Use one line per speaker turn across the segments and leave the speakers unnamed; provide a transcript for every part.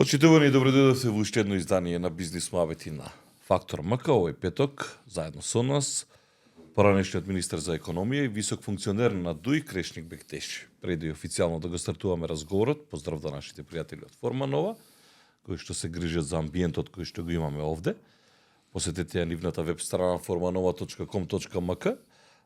Почитувани и добродојдовте во уште едно издание на Бизнис муабети на Фактор МК. Овој петок, заедно со нас, поранешниот министер за економија и висок функционер на ДУИ Крешник Бектеши. Преди официјално да го стартуваме разговорот, поздрав до нашите пријатели од Форманова, кои што се грижат за амбиентот кој што го имаме овде. Посетете ја нивната веб страна formanova.com.mk.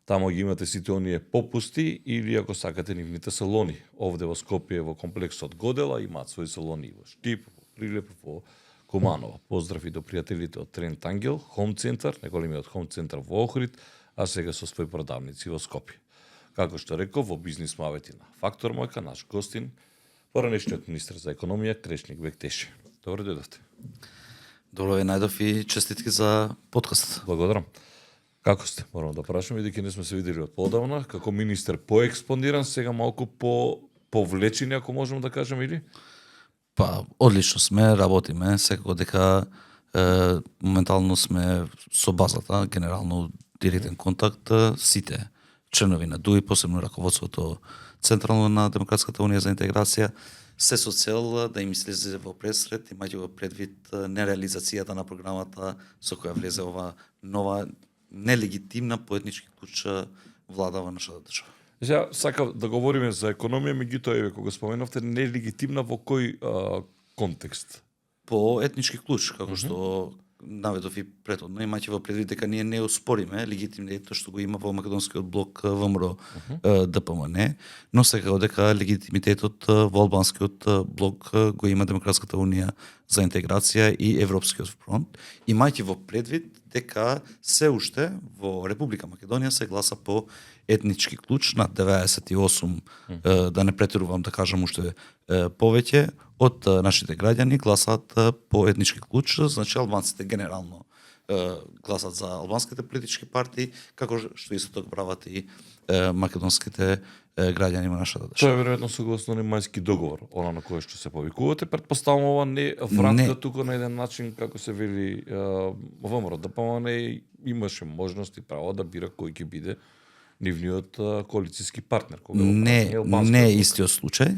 Тамо ги имате сите оние попусти или ако сакате нивните салони. Овде во Скопје во комплексот Годела имаат своји салони во Штип, во Прилеп, во Куманово. Поздрав и до пријателите од Трент Ангел, Home Center, неголемиот Home Center во Охрид, а сега со своји продавници во Скопје. Како што реков, во Бизнис муабети на Фактор МК, наш гостин, поранешниот министер за економија Крешник Бектеши. Добро дојдовте.
Добро ве најдов и честитки за подкаст.
Благодарам. Како сте? Морам да прашам, бидејќи не сме се видели од подавна, како министер поекспондиран, сега малку повлечени, ако можеме да кажеме, или?
Па, одлично сме, работиме, секако дека моментално сме со базата, генерално директен контакт, сите членови на ДУИ, посебно раководството Централно на Демократската унија за интеграција, се со цел да им излезе во пресред, имајќи во предвид нереализацијата на програмата со која влезе ова нова нелегитимна по етнички клуч влада во нашата држава.
Сега сакав да говориме за економија, меѓутоа еве кога споменавте нелегитимна во кој контекст?
По етнички клуч, како што наведов и претhodно, имајќи во предвид дека ние не оспориме легитимитетот што го има во македонскиот блок ВМРО ДПМН, но секако дека легитимитетот во албанскиот блок го има Демократската унија за интеграција и Европскиот фронт, имајќи во предвид дека се уште во Република Македонија се гласа по етнички клуч на 98, да не претерувам да кажам уште повеќе, од нашите граѓани гласаат по етнички клуч, значи албанците генерално гласат за албанските политички партии, како што исто така прават и македонските граѓани во нашата држава.
Тоа е веројатно согласно немајски договор, она на кој што се повикувате. Претпоставувам ова не вратка тука на еден начин, како се вели ВМРО ДПМН имаше можност и право да бира кој ќе биде нивниот коалициски партнер.
Не е истиот случај.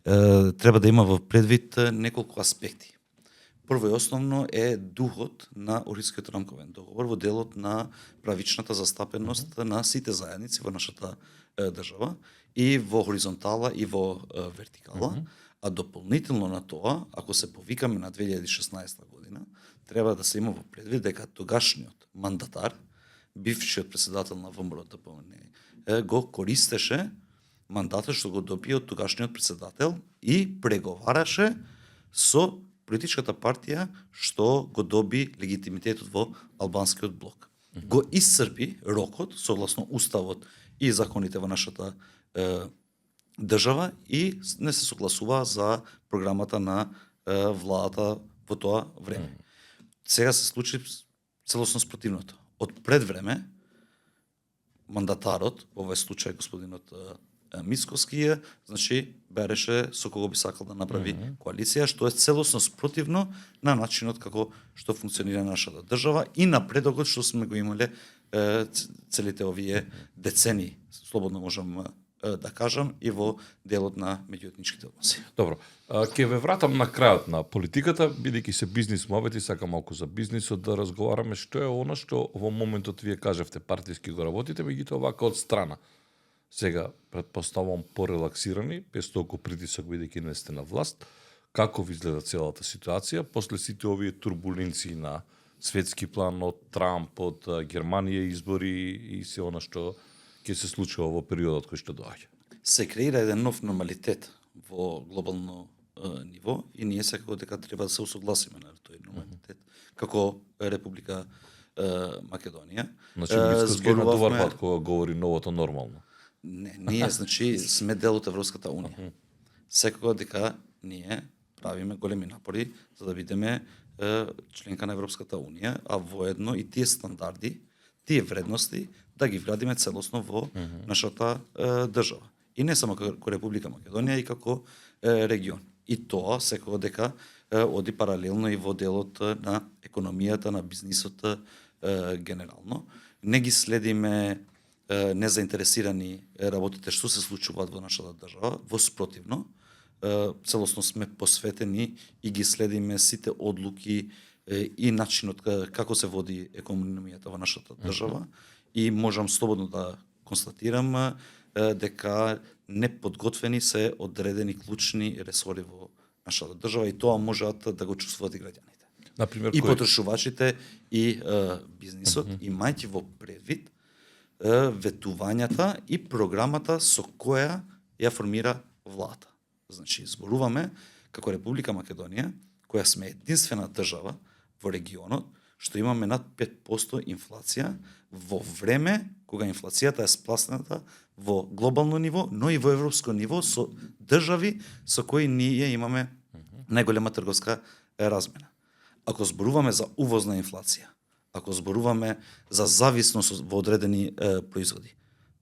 Треба да има во предвид неколку аспекти. Прво и основно е духот на Охридскиот рамковен договор во делот на правичната застапеност на сите заедници во нашата држава и во хоризонтала и во вертикала, а дополнително на тоа, ако се повикаме на 2016 година, треба да се има во предвид дека тогашниот мандатар, бившиот претседател на ВМРО ДПМН, го користеше мандатот што го добија од тогашниот претседател и преговараше со политичката партија што го доби легитимитетот во албанскиот блок. Го исцрпи рокот согласно уставот и законите во нашата држава и не се согласува за програмата на владата во тоа време. Сега се случи целосно спротивното. Од пред време мандатарот, во овој случај господинот Мицковски, значи береше со кого би сакал да направи коалиција, што е целосно спротивно на начинот како што функционира нашата држава и напредокот што сме го имале целите овие децени, слободно можам да кажам, и во делот на меѓуетничките односи.
Добро. Ќе ве вратам на крајот на политиката, бидејќи се бизнис муабети, сакам малку за бизнисот да разговараме, што е она што во моментот вие кажавте партиски го работите, меѓутоа вака од страна. Сега, предпоставувам порелаксирани, без толку притисок бидејќи не сте на власт, како ви изгледа целата ситуација, после сите овие турбуленции на светски план од Трамп, од Германија избори и се она што ќе се случува во периодот кој што доаѓа.
Се креира еден нов нормалитет во глобално ниво и ние секако дека треба да се усогласиме на тој нормалитет како Република Македонија.
Значи, Мицковски на добар пат кога говори новото нормално.
Не, ние значи сме дел од Европската унија. Секако дека ние правиме големи напори за да бидеме членка на Европската унија, а воедно и тие стандарди, тие вредности да ги вградиме целосно во нашата држава. И не само како Република Македонија, и како регион. И тоа секако дека оди паралелно и во делот на економијата, на бизнисот генерално. Не ги следиме незаинтересирани работите што се случуваат во нашата држава, во спротивно, целосно сме посветени и ги следиме сите одлуки и начинот како се води економијата во нашата држава и можам слободно да констатирам дека неподготвени се одредени клучни ресори во нашата држава и тоа можат да го чувствуваат и граѓаните.
Например,
И потрошувачите и бизнисот, имајќи во предвид ветувањата и програмата со која ја формира владата. Значи, зборуваме како Република Македонија, која сме единствена држава во регионот, што имаме над 5% инфлација во време кога инфлацијата е спласната во глобално ниво, но и во европско ниво со држави со кои ние имаме најголема трговска размена. Ако зборуваме за увозна инфлација, ако зборуваме за зависност во одредени производи,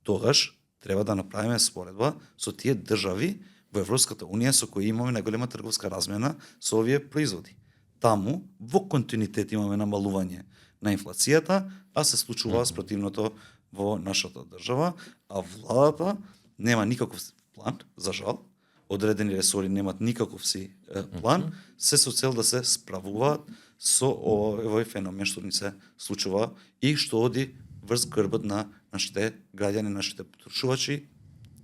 тогаш треба да направиме споредба со тие држави во Европската Унија со кои имаме најголема трговска размена со овие производи. Таму во континуитет имаме намалување на инфлацијата, а се случува спротивното во нашата држава, а владата нема никаков план, за жал, одредени ресори немат никаков си план, се со цел да се справуваат со овој феномен што ни се случува и што оди врз грбот на нашите граѓани, нашите потрошувачи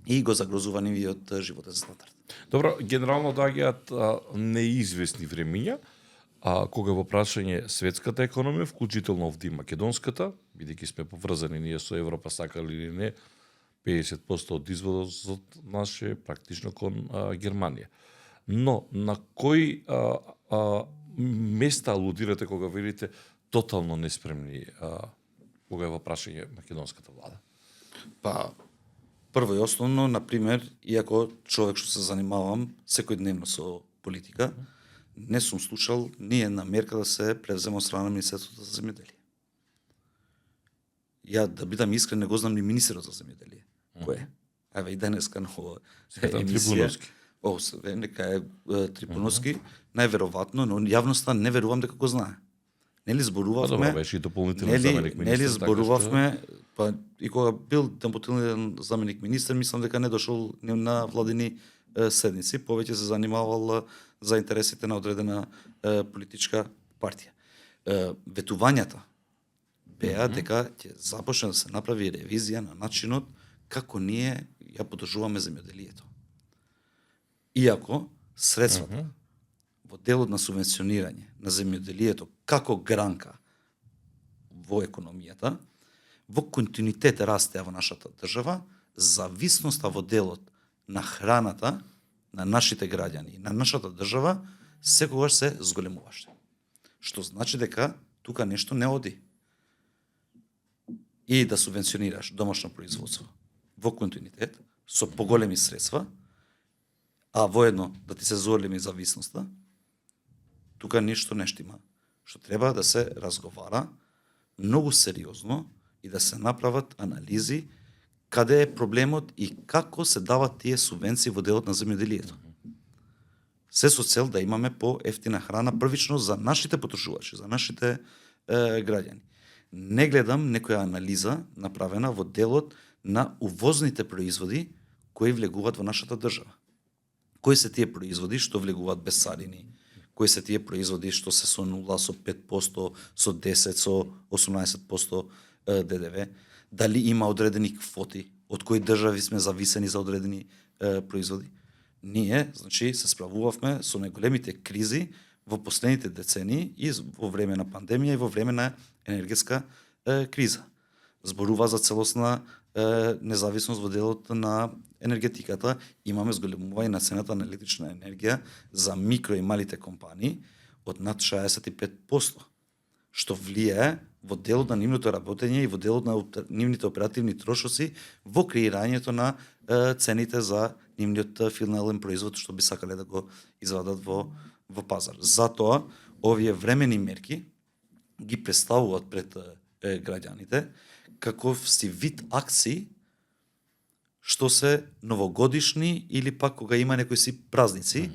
и го загрозува нивиот животен стандард.
Добро, генерално доаѓаат неизвестни времиња, кога во прашање светската економија, вклучително овде македонската, бидејќи сме поврзани ние со Европа, сакали или не, 50% од извозот наш е практично кон Германија. Но на кои места алудирате кога велите тотално неспремни кога е во прашање македонската влада?
Па, прво и основно, например, иако човек што се занимавам секојдневно со политика, не сум слушал ни една мерка да се превзема од страна на Министерството за земјоделие. Ја, да бидам искрен, не го знам ни министерот за земјоделие. Кој е? Еве и денеска на ова емисија. Нека е Трипуновски, најверојатно, но јавноста не верувам дека го знае. Нели зборувавме?
Беше и дополнителен заменик министер.
Нели зборувавме, па и кога бил дополнителен заменик министер, мислам дека не дошол на владини седници, повеќе се занимавал за интересите на одредена политичка партија. Ветувањата беа дека ќе започне да се направи ревизија на начинот како ние ја подржуваме земјоделието. Иако средствата во делот на субвенционирање на земјоделието како гранка во економијата, во континуитет растеа во нашата држава, зависноста во делот на храната на нашите граѓани и на нашата држава секогаш се зголемуваше. Што значи дека тука нешто не оди. И да субвенционираш домашно производство во континуитет со поголеми средства, а воедно да ти се зголеми зависноста, тука нешто не штима. Што треба да се разговара многу сериозно и да се направат анализи каде е проблемот и како се дават тие субвенции во делот на земјоделието. Се со цел да имаме по-ефтина храна првично за нашите потрошувачи, за нашите граѓани. Не гледам некоја анализа направена во делот на увозните производи кои влегуваат во нашата држава. Кои се тие производи што влегуваат без царини? Кои се тие производи што се со 0, со 5%, со 10, со 18% ДДВ? Дали има одредени квоти од кои држави сме зависени за одредени производи? Ние, значи, се справувавме со најголемите кризи во последните децении и во време на пандемија и во време на енергетска криза. Зборува за целосна независност во делот на енергетиката. Имаме зголемување на цената на електрична енергија за микро и малите компании од над 65%, што влијае во делот на нивното работење и во делот на нивните оперативни трошоци во креирањето на цените за нивниот финален производ што би сакале да го извадат во пазар. Затоа овие времени мерки ги представуваат пред граѓаните каков си вид акции што се новогодишни или пак кога има некои си празници,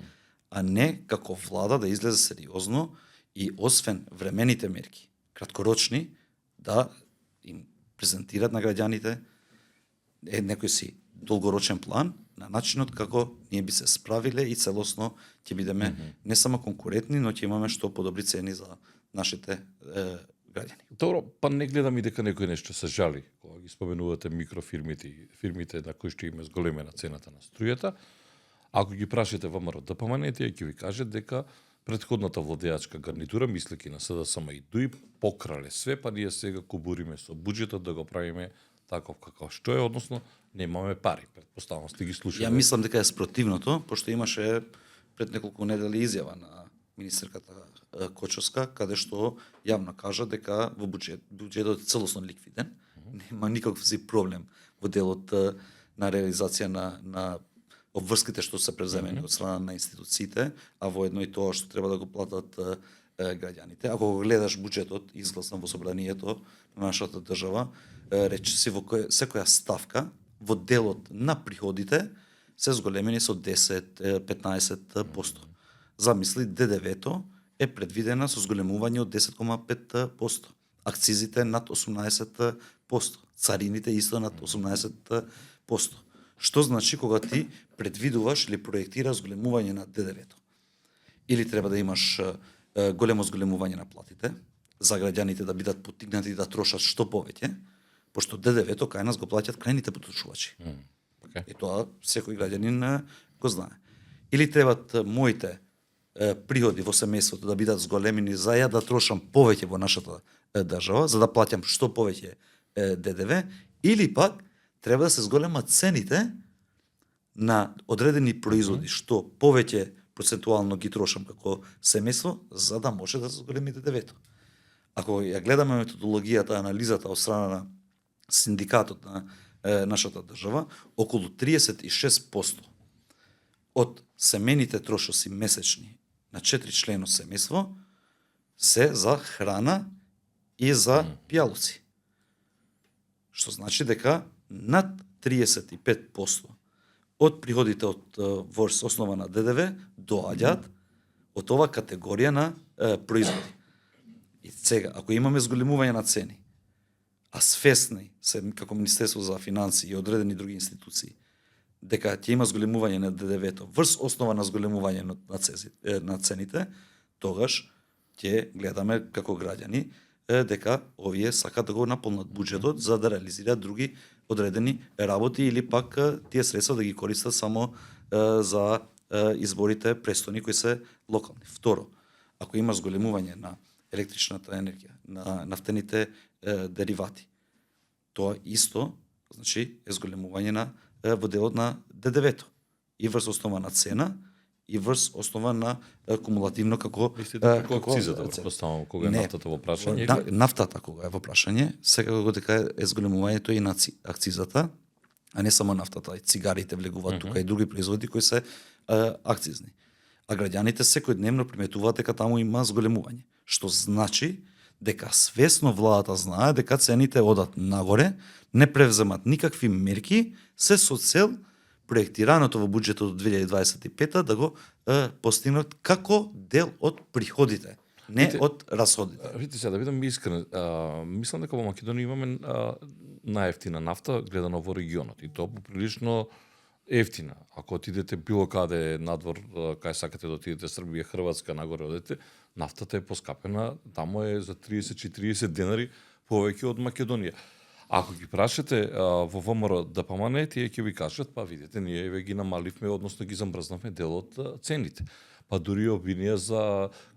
а не како влада да излезе сериозно и освен времените мерки, краткорочни, да им презентират на граѓаните некој си долгорочен план на начинот како ние би се справиле и целосно ќе бидеме не само конкурентни, но ќе имаме што подобри цени за нашите граѓани.
Добро, па не гледам и дека некој нешто се жали кога ги споменувате микрофирмите, фирмите на кои што им е зголемена цената на струјата. Ако ги прашате ВМРО ДПМН, тие ќе ви кажат дека претходната владеачка гарнитура, мислеки на СДСМ и ДУИ, покрале све, па ние сега кубуриме со буџетот да го правиме таков каков што е, односно немаме пари. Претпоставам сте ги слушали.
Ја мислам дека е спротивното, пошто имаше пред неколку недели изјава на министерката Кочовска, каде што јавно кажа дека во буџетот е целосно ликвиден, нема никаков проблем во делот на реализација на обврските што се преземени од страна на институциите, а воедно и тоа што треба да го платат граѓаните. Ако го гледаш буџетот изгласан во собранието на нашата држава, речиси во секоја ставка во делот на приходите се зголемени со 10-15%. Замисли, ДДВ-то е предвидена со зголемување од 10,5%. Акцизите над 18%. Царините исто над 18%. Што значи кога ти предвидуваш или проектираш зголемување на ДДВ-то? Или треба да имаш големо зголемување на платите, за граѓаните да бидат поттикнати да трошат што повеќе, пошто ДДВ-то кај нас го плаќаат крајните потрошувачи. И тоа секој граѓанин го знае. Или требат моите приходи во семејството да бидат зголемени за ја да трошам повеќе во нашата држава, за да плаќам што повеќе ДДВ, или пак треба да се зголемат цените на одредени производи, што повеќе процентуално ги трошам како семејство, за да може да се зголеми ДДВ-то. Ако ја гледаме методологијата, анализата од страна на синдикатот на нашата држава, околу 36% од семејните трошоци месечни на 4 члено семејство се за храна и за пијалуци. Што значи дека над 35% од приходите од ворс основа на ДДВ доаѓаат од ова категорија на производи. И сега, ако имаме зголемување на цени, а свесни се како Министерство за финансии и одредени други институции, дека ќе има зголемување на ДДВ-то врз основа на зголемување на цените, тогаш ќе гледаме како граѓани дека овие сакаат да го наполнат буџетот за да реализираат други одредени работи или пак тие средства да ги користат само за изборите престони кои се локални. Второ, ако има зголемување на електричната енергија, на нафтените деривати, тоа исто значи е зголемување на во делот на ДДВ-то и врз основа на цена и врз основа на кумулативно како
акцизата, претпоставам, кога е нафтата во прашање.
Нафтата кога е во прашање, секако дека е зголемувањето и на акцизата, а не само нафтата, и цигарите влегуваат тука и други производи кои се акцизни. А граѓаните секојдневно приметуваат дека таму има зголемување, што значи дека свесно владата знае дека цените одат нагоре, не превземат никакви мерки, се со цел проектираното во буџетот од 2025 да го постигнат како дел од приходите, не од расходите.
Видите сега, да бидам искрен, мислам дека во Македонија имаме најефтина нафта гледано во регионот и тоа поприлично ефтина. Ако отидете било каде надвор, кај сакате да отидете Србија, Хрватска, нагоре одете, нафтата е поскапена, таму е за 30-40 денари повеќе од Македонија. Ако ги прашате во ВМРО ДПМН, тие ќе ви кажат, па видите, ние ве ги намаливме, односно ги замрзнавме дел од цените. Па дури обвинија за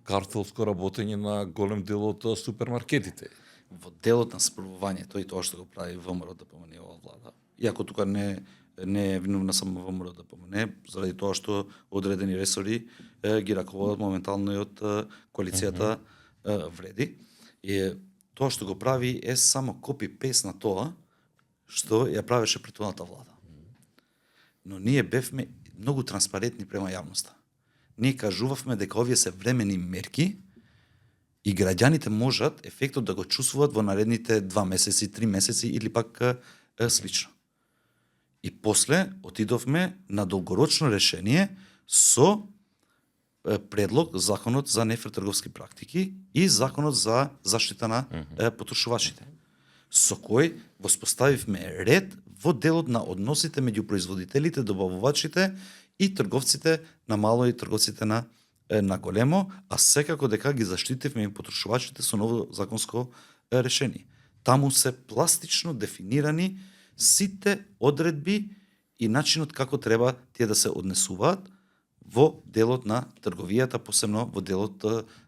картелско работење на голем дел од супермаркетите.
Во делот на справувањето и тоа што го прави ВМРО ДПМН ова влада, иако тука не е виновна само ВМРО ДПМН, заради тоа што одредени ресори ги раководат моментално и од коалицијата вреди. И тоа што го прави е само копи-пейст на тоа што ја правеше претходната влада. Но ние бевме многу транспарентни према јавноста. Ние кажувавме дека овие се времени мерки и граѓаните можат ефектот да го чувствуваат во наредните 2 месеци, 3 месеци или пак слично. И после отидовме на долгорочно решение со предлог законот за нефер трговски практики и законот за заштита на потрошувачите. со кој воспоставивме ред во делот на односите меѓу производителите, добавувачите и трговците на мало и трговците на големо, а секако дека ги заштитивме и потрошувачите со ново законско решение. Таму се пластично дефинирани сите одредби и начинот како треба тие да се однесуваат во делот на трговијата, посебно во делот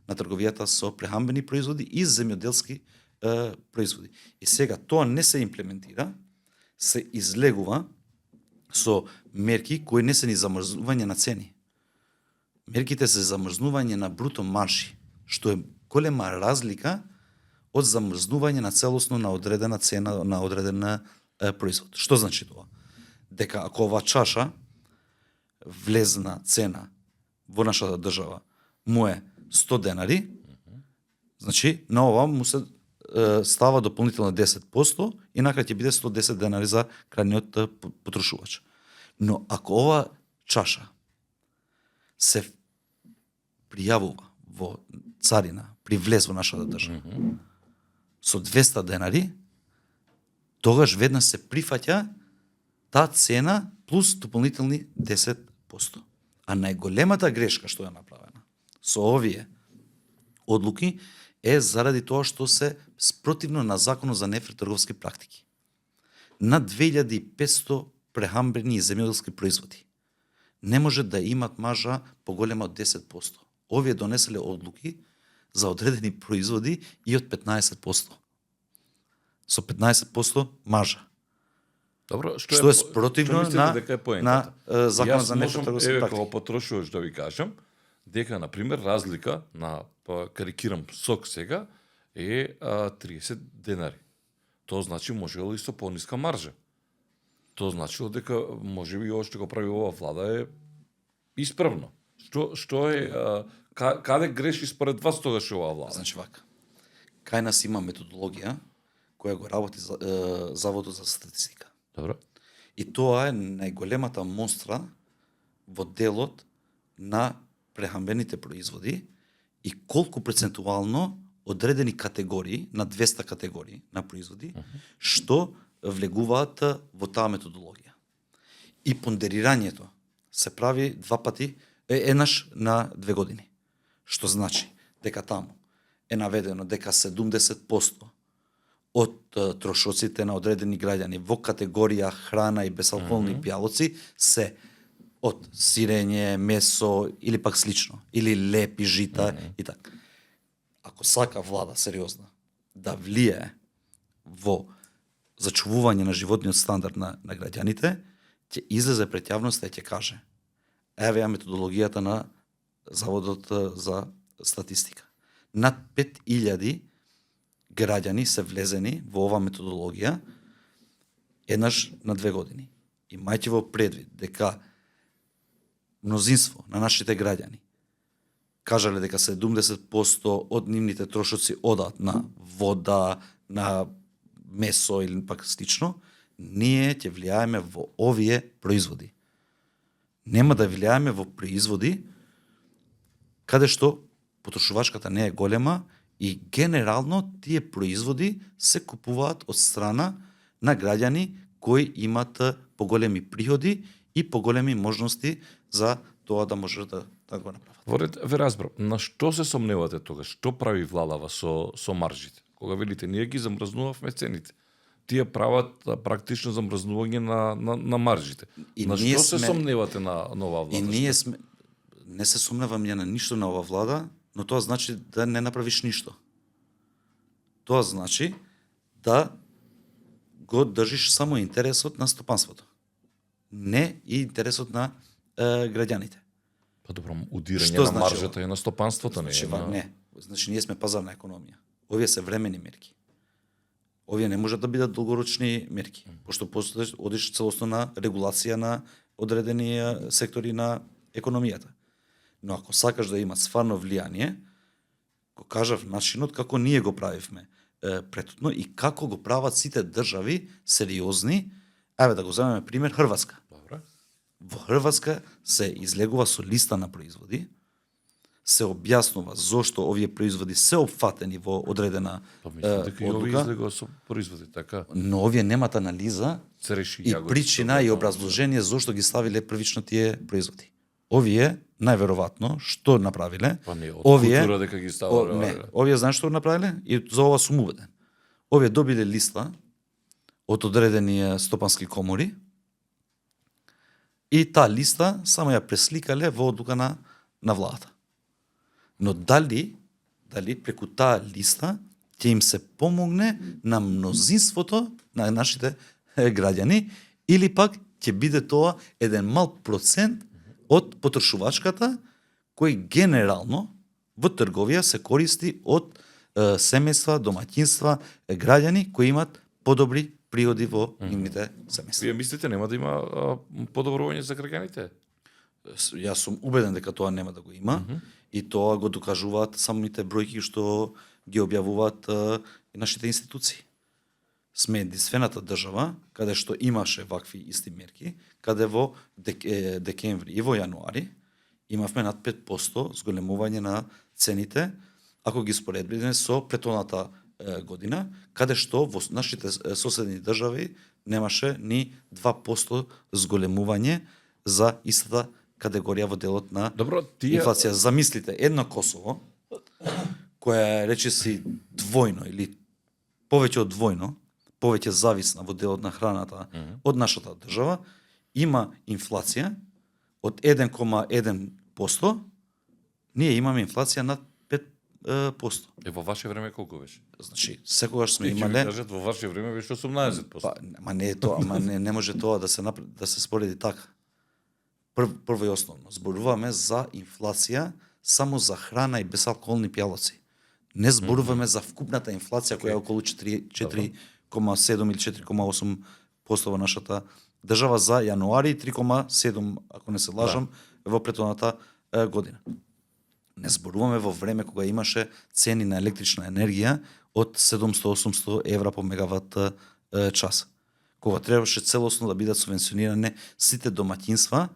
на трговијата со прехранбени производи и земјоделски производи. И сега тоа не се имплементира, се излегува со мерки кои не се ни замрзнување на цени. Мерките се замрзнување на бруто маржи, што е голема разлика од замрзнување на целосно на одредена цена на одреден производ. Што значи тоа? Дека ако ова чаша влезна цена во нашата држава му е 100 денари, значи на ова му се става дополнително 10% и накрај ќе биде 110 денари за крајниот потрошувач. Но ако ова чаша се пријавува во царина при влез во нашата држава со 200 денари, тогаш веднаш се прифаќа таа цена плюс дополнителни 10%. А најголемата грешка што е направена со овие одлуки е заради тоа што се спротивно на Законот за нефер трговски практики. На 2500 прехранбени и земјоделски производи не може да имат маржа поголема од 10%. Овие донеселе одлуки за одредени производи и од 15%. Со 15% маржа.
Добро,
што е спротивно на Законот за нефер трговски
практики.
практики.
Како потрошувач да ви кажам, дека, например, разлика на, карикирам, сок сега е 30 денари. Тоа значи можело и со пониска маржа. Тоа значило дека можеби ова што го прави ова влада е исправно. Што е каде греши според вас тогаш ова влада?
Значи вака. Кај нас има методологија која го работи Заводот за статистика.
Добро.
И тоа е најголемата монстра во делот на прехранбените производи и колку процентуално одредени категории, на 200 категории на производи, што влегуваат во таа методологија. И пондерирањето се прави два пати, еднаш на 2 години. Што значи дека таму е наведено дека 70% од трошоците на одредени граѓани во категорија храна и безалкохолни пијалоци се од сирење, месо или пак слично, или лепи, жита и така. Ако сака влада сериозна да влијае во зачувување на животниот стандард на граѓаните, ќе излезе пред јавноста и ќе каже: еве ја методологијата на Заводот за статистика. Над 5000 граѓани се влезени во оваа методологија еднаш на 2 години. Имајќи во предвид дека мнозинство на нашите граѓани кажале дека 70% од нивните трошоци одат на вода, на месо или пак слично, ние ќе влијаеме во овие производи. Нема да влијаеме во производи каде што потрошувачката не е голема и генерално тие производи се купуваат од страна на граѓани кои имат поголеми приходи и поголеми можности за тоа да можат да го направат.
Ве разбрав, на што се сомневате тогаш? Што прави владава со маржите? Кога велите, ние ги замрзнувавме цените. Тие прават практично замрзнување на маржите. И на што се сомневате на оваа влада?
И ние не се сомневам ја на ништо на оваа влада, но тоа значи да не направиш ништо. Тоа значи да го држиш само интересот на стопанството. Не и интересот на граѓаните.
Па добро, удирање на маржата е на стопанството,
значи, не. Значи ние сме пазарна економија. Овие се времени мерки. Овие не можат да бидат долгорочни мерки, пошто после одиш целосно на регулација на одредени сектори на економијата. Но ако сакаш да има стварно влијание, го кажав начинот како ние го правивме претhodно и како го прават сите држави сериозни. Еве да го земеме пример Хрватска.
Добре.
Во Хрватска се излегува со листа на производи се објаснува зошто овие производи се опфатени во одредена
Па мислам дека и овие
одлука,
излегува со производи, така?
но овие немат анализа
Цреши,
и
јагоди,
причина и
добро,
образложение зошто ги ставиле првично тие производи. Овие најверојатно што направиле?
Па не, од
овие
култура дека ги ставале.
не, овие знаеш што направиле? И за ова сум убеден. Овие добиле листа од одредени стопански комори и таа листа само ја пресликале во одлука на владата. Но дали преку таа листа ќе им се помогне на мнозинството на нашите граѓани или пак ќе биде тоа еден мал процент од потрошувачката кој генерално во трговија се користи од семејства, домаќинства, граѓани кои имат подобри приходи во нивните семејства.
Вие мислите нема да има подобрување за граѓаните?
Јас сум убеден дека тоа нема да го има и тоа го докажуваат самите бројки што ги објавуваат нашите институции. Сме единствената држава каде што имаше вакви исти мерки, каде во декември и во јануари имавме над 5% зголемување на цените, ако ги споредиме со претходната година, каде што во нашите соседни држави немаше ни 2% зголемување за истата категорија во делот на инфлација. Замислите, едно Косово, која речиси двојно или повеќе од двојно, повеќе зависна во делот на храната од нашата држава, има инфлација од 1,1%, ние имаме инфлација над 5%.
Во ваше време колку беше?
Значи, секогаш сме
Ќе
имале...
ви кажат, во ваше време беше 18%.
Па, не е тоа, не може тоа да се спореди така. Прво и основно, зборуваме за инфлација само за храна и безалкохолни пијалаци. Не зборуваме за вкупната инфлација која е околу 4,7 или 4,8% во нашата држава за јануари, 3,7 ако не се лажам во претходната година. Не зборуваме во време кога имаше цени на електрична енергија од 700-800 евра по мегават час. Кога требаше целосно да бидат субвенционирани сите домаќинства,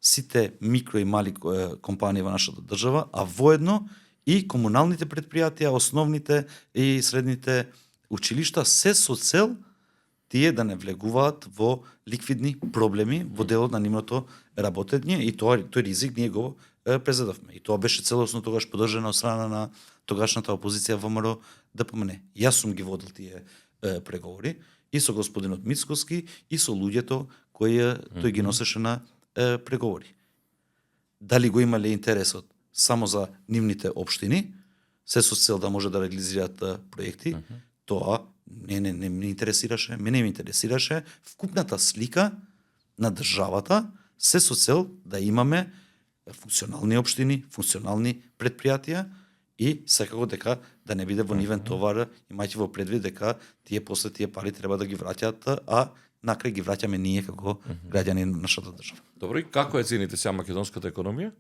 сите микро и мали компании во нашата држава, а воедно и комуналните предпријатија, основните и средните училишта, се со цел тие да не влегуваат во ликвидни проблеми во делот на нивното работење и тој ризик ние го презедавме. И тоа беше целосно тогаш поддржано од страна на тогашната опозиција ВМРО ДПМН. Јас сум ги водил тие преговори и со господинот Мицкоски и со луѓето кои тој ги носеше на преговори. Дали го имале интересот само за нивните општини, се со цел да може да реализираат проекти, тоа не ме интересираше, мене ме интересираше вкупната слика на државата, се со цел да имаме функционални општини, функционални предпријатија и секако дека да не биде во нивен товар, имајќи во предвид дека после тие пари треба да ги враќаат, а накрај ги враќаме ние како граѓани на нашата држава.
Добро, и како е цените сега македонската економија?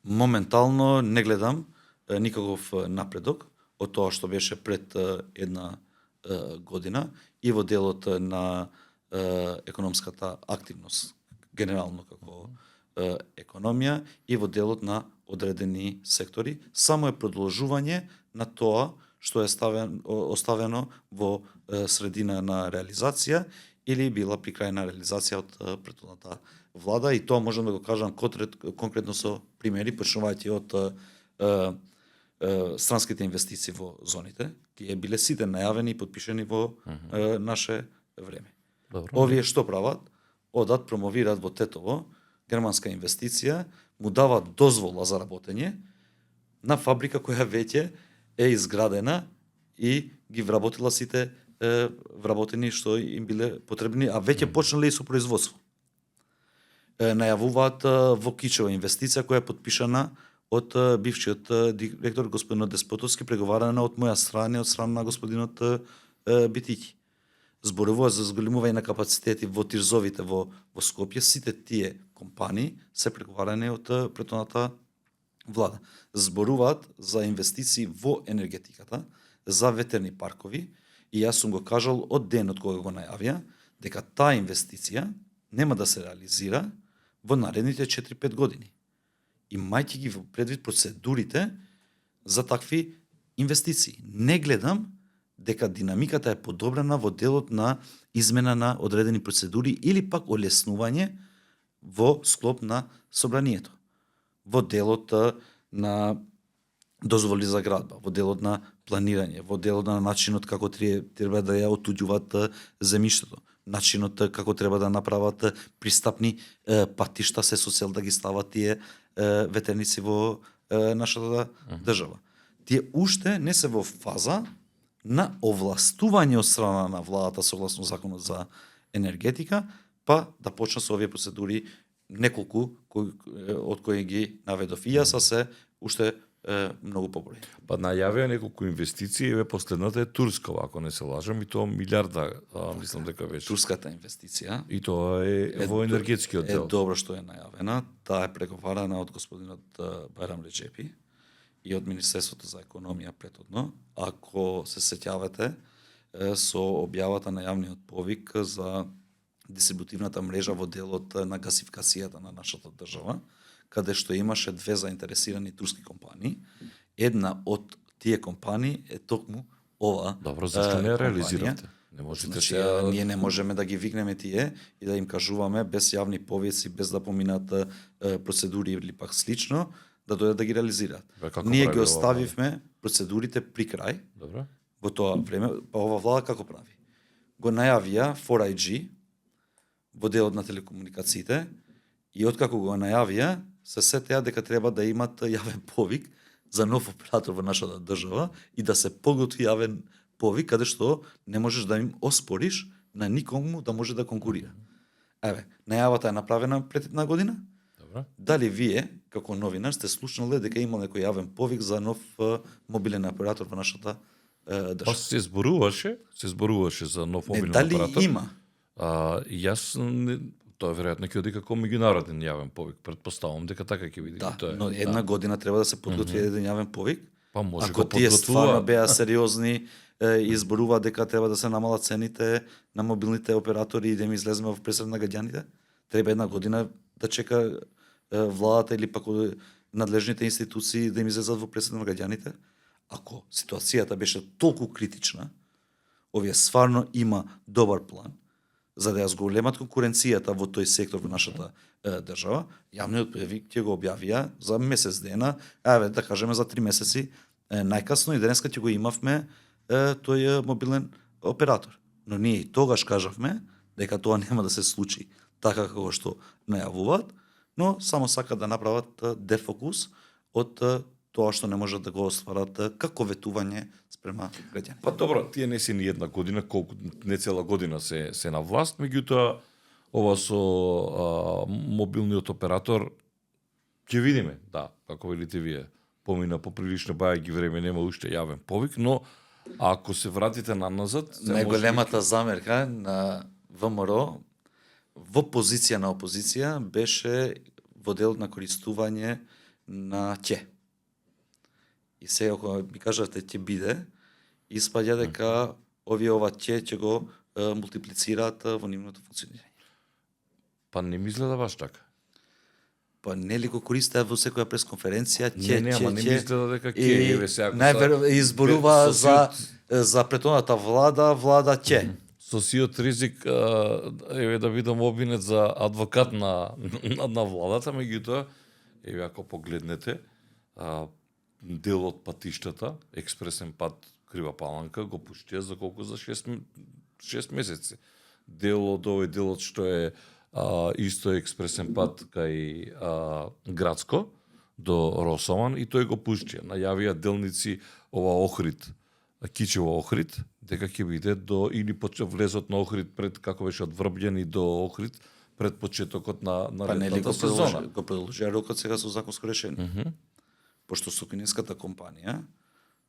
Моментално не гледам никаков напредок од тоа што беше пред една година и во делот на економската активност, генерално како економија и во делот на одредени сектори. Само е продолжување на тоа што е оставено во средина на реализација или била при крај на реализација од претходната влада, и тоа можам да го кажам конкретно со примери, почнувајќи од странските инвестиции во зоните, тие биле сите најавени и подпишани во наше време.
Добро.
Овие што прават? Одат, промовираат во Тетово германска инвестиција, му даваат дозвола за работење на фабрика која веќе е изградена и ги вработила сите вработени што им биле потребни, а веќе почнале и со производство. Најавуваат во Кичево инвестиција која е подпишана од бившиот директор господинот Деспотовски, преговарана од моја страна и од страна на господинот Битики. Зборува за зголемување на капацитети во тирзовите во Скопје. Сите тие компании се преговарани од претходната влада. Зборуваат за инвестиции во енергетиката, за ветерни паркови, и јас сум го кажал од денот кога го најавија дека таа инвестиција нема да се реализира во наредните 4-5 години. имајќи ги во предвид процедурите за такви инвестиции. Не гледам дека динамиката е подобрена во делот на измена на одредени процедури или пак олеснување во склоп на собранието. Во делот на дозволи за градба, во делот на планирање, во делот на начинот како треба да ја отуѓуваат земјиштето, начинот како треба да направат пристапни патишта се со цел да ги стават тие ветерници во нашата држава. Тие уште не се во фаза на овластување од страна на владата согласно законот за енергетика, па да почнат со овие процедури неколку од кои ги наведов. И јас се уште многу поброј.
Па најавија неколку инвестиции, еве последната е турска, ако не се лажам, и тоа милиарда, мислам дека беше.
Турската инвестиција.
И тоа е во енергетскиот дел.
Е добро што е најавена, таа е преговарана од господинот Байрам Реджепи и од Министерството за економија претhodно. Ако се сеќавате, со објавата на јавниот повик за дистрибутивната мрежа во делот на гасификацијата на нашата држава, каде што имаше две заинтересирани турски компании. Една од тие компании е токму ова.
Добро, зашто не ја реализиравте? Не можете
Значи, ние не можеме да ги викнеме тие и да им кажуваме без јавни повици, без да поминат процедури или пак слично, да дојдат да ги реализираат. Ние ги оставивме процедурите при крај.
Добро.
Во тоа време, па ова влада како прави? Го најавија 4IG во делот на телекомуникациите и откако го најавија, се сетеа дека треба да имат јавен повик за нов оператор во нашата држава и да се поготви јавен повик каде што не можеш да им оспориш на никому да може да конкурира. Еве, најавата е направена пред една година.
Добро.
Дали вие, како новинар, сте слушнале дека има некој јавен повик за нов мобилен оператор во нашата држава?
Па се зборуваше за нов мобилен
дали
оператор.
Дали има?
Јас тоа веројатно ќе оди како меѓународен јавен повик. Предпоставувам дека така ќе биде.
Да,
тоа е.
но една година треба да се подготви еден јавен повик.
Па може
ако
го
тие
подготвува.
стварно беа сериозни и изборува дека треба да се намалат цените на мобилните оператори и да им излеземе во пресред на граѓаните, треба една година да чека владата или пак надлежните институции да им излезат во пресред на граѓаните. Ако ситуацијата беше толку критична, овие стварно има добар план за да ја зголемат конкуренцијата во тој сектор во нашата држава, јавниот повик ќе го објавија за месец дена, еве да кажеме за 3 месеци најкасно, и денеска ќе го имавме тој мобилен оператор. Но ние и тогаш кажавме дека тоа нема да се случи така како што најавуваат, но само сакат да направат дефокус од тоа што не можат да го остварат како ветување спрема граѓани.
Па добро, тие не се ни една година, колку не цела година се на власт, меѓутоа ова со мобилниот оператор ќе видиме, да, како велите вие, помина поприлично бајаги време, нема уште јавен повик, но ако се вратите назад,
најголемата замерка на ВМРО во позиција на опозиција беше во делот на користување на ќе. И сега кога ми кажате ќе биде, испаѓа дека ова ќе го мултиплицираат во нивното функционирање.
Па не ми изгледа баш така.
Па нели го користеа во секоја пресконференција ќе.
Не ми изгледа дека ќе, еве сега.
Најверојатно изборува за претходната влада ќе.
Со сиот ризик, еве да бидам обвинет за адвокат на владата, меѓутоа, еве ако погледнете, дел од патиштата, експресен пат Крива Паланка, го пуштија за колку? За 6 месеци. Дел од овој делот што е исто експресен пат кај Градско до Росоман, и тој го пуштија. Најавија делници ова Охрид, Кичево Охрид, дека ќе биде до или влезот на Охрид пред, како беше од Врбљен и до Охрид пред почетокот на летната сезона.
Го продолжија рокот сега со законско решение. Пошто Сокининската компанија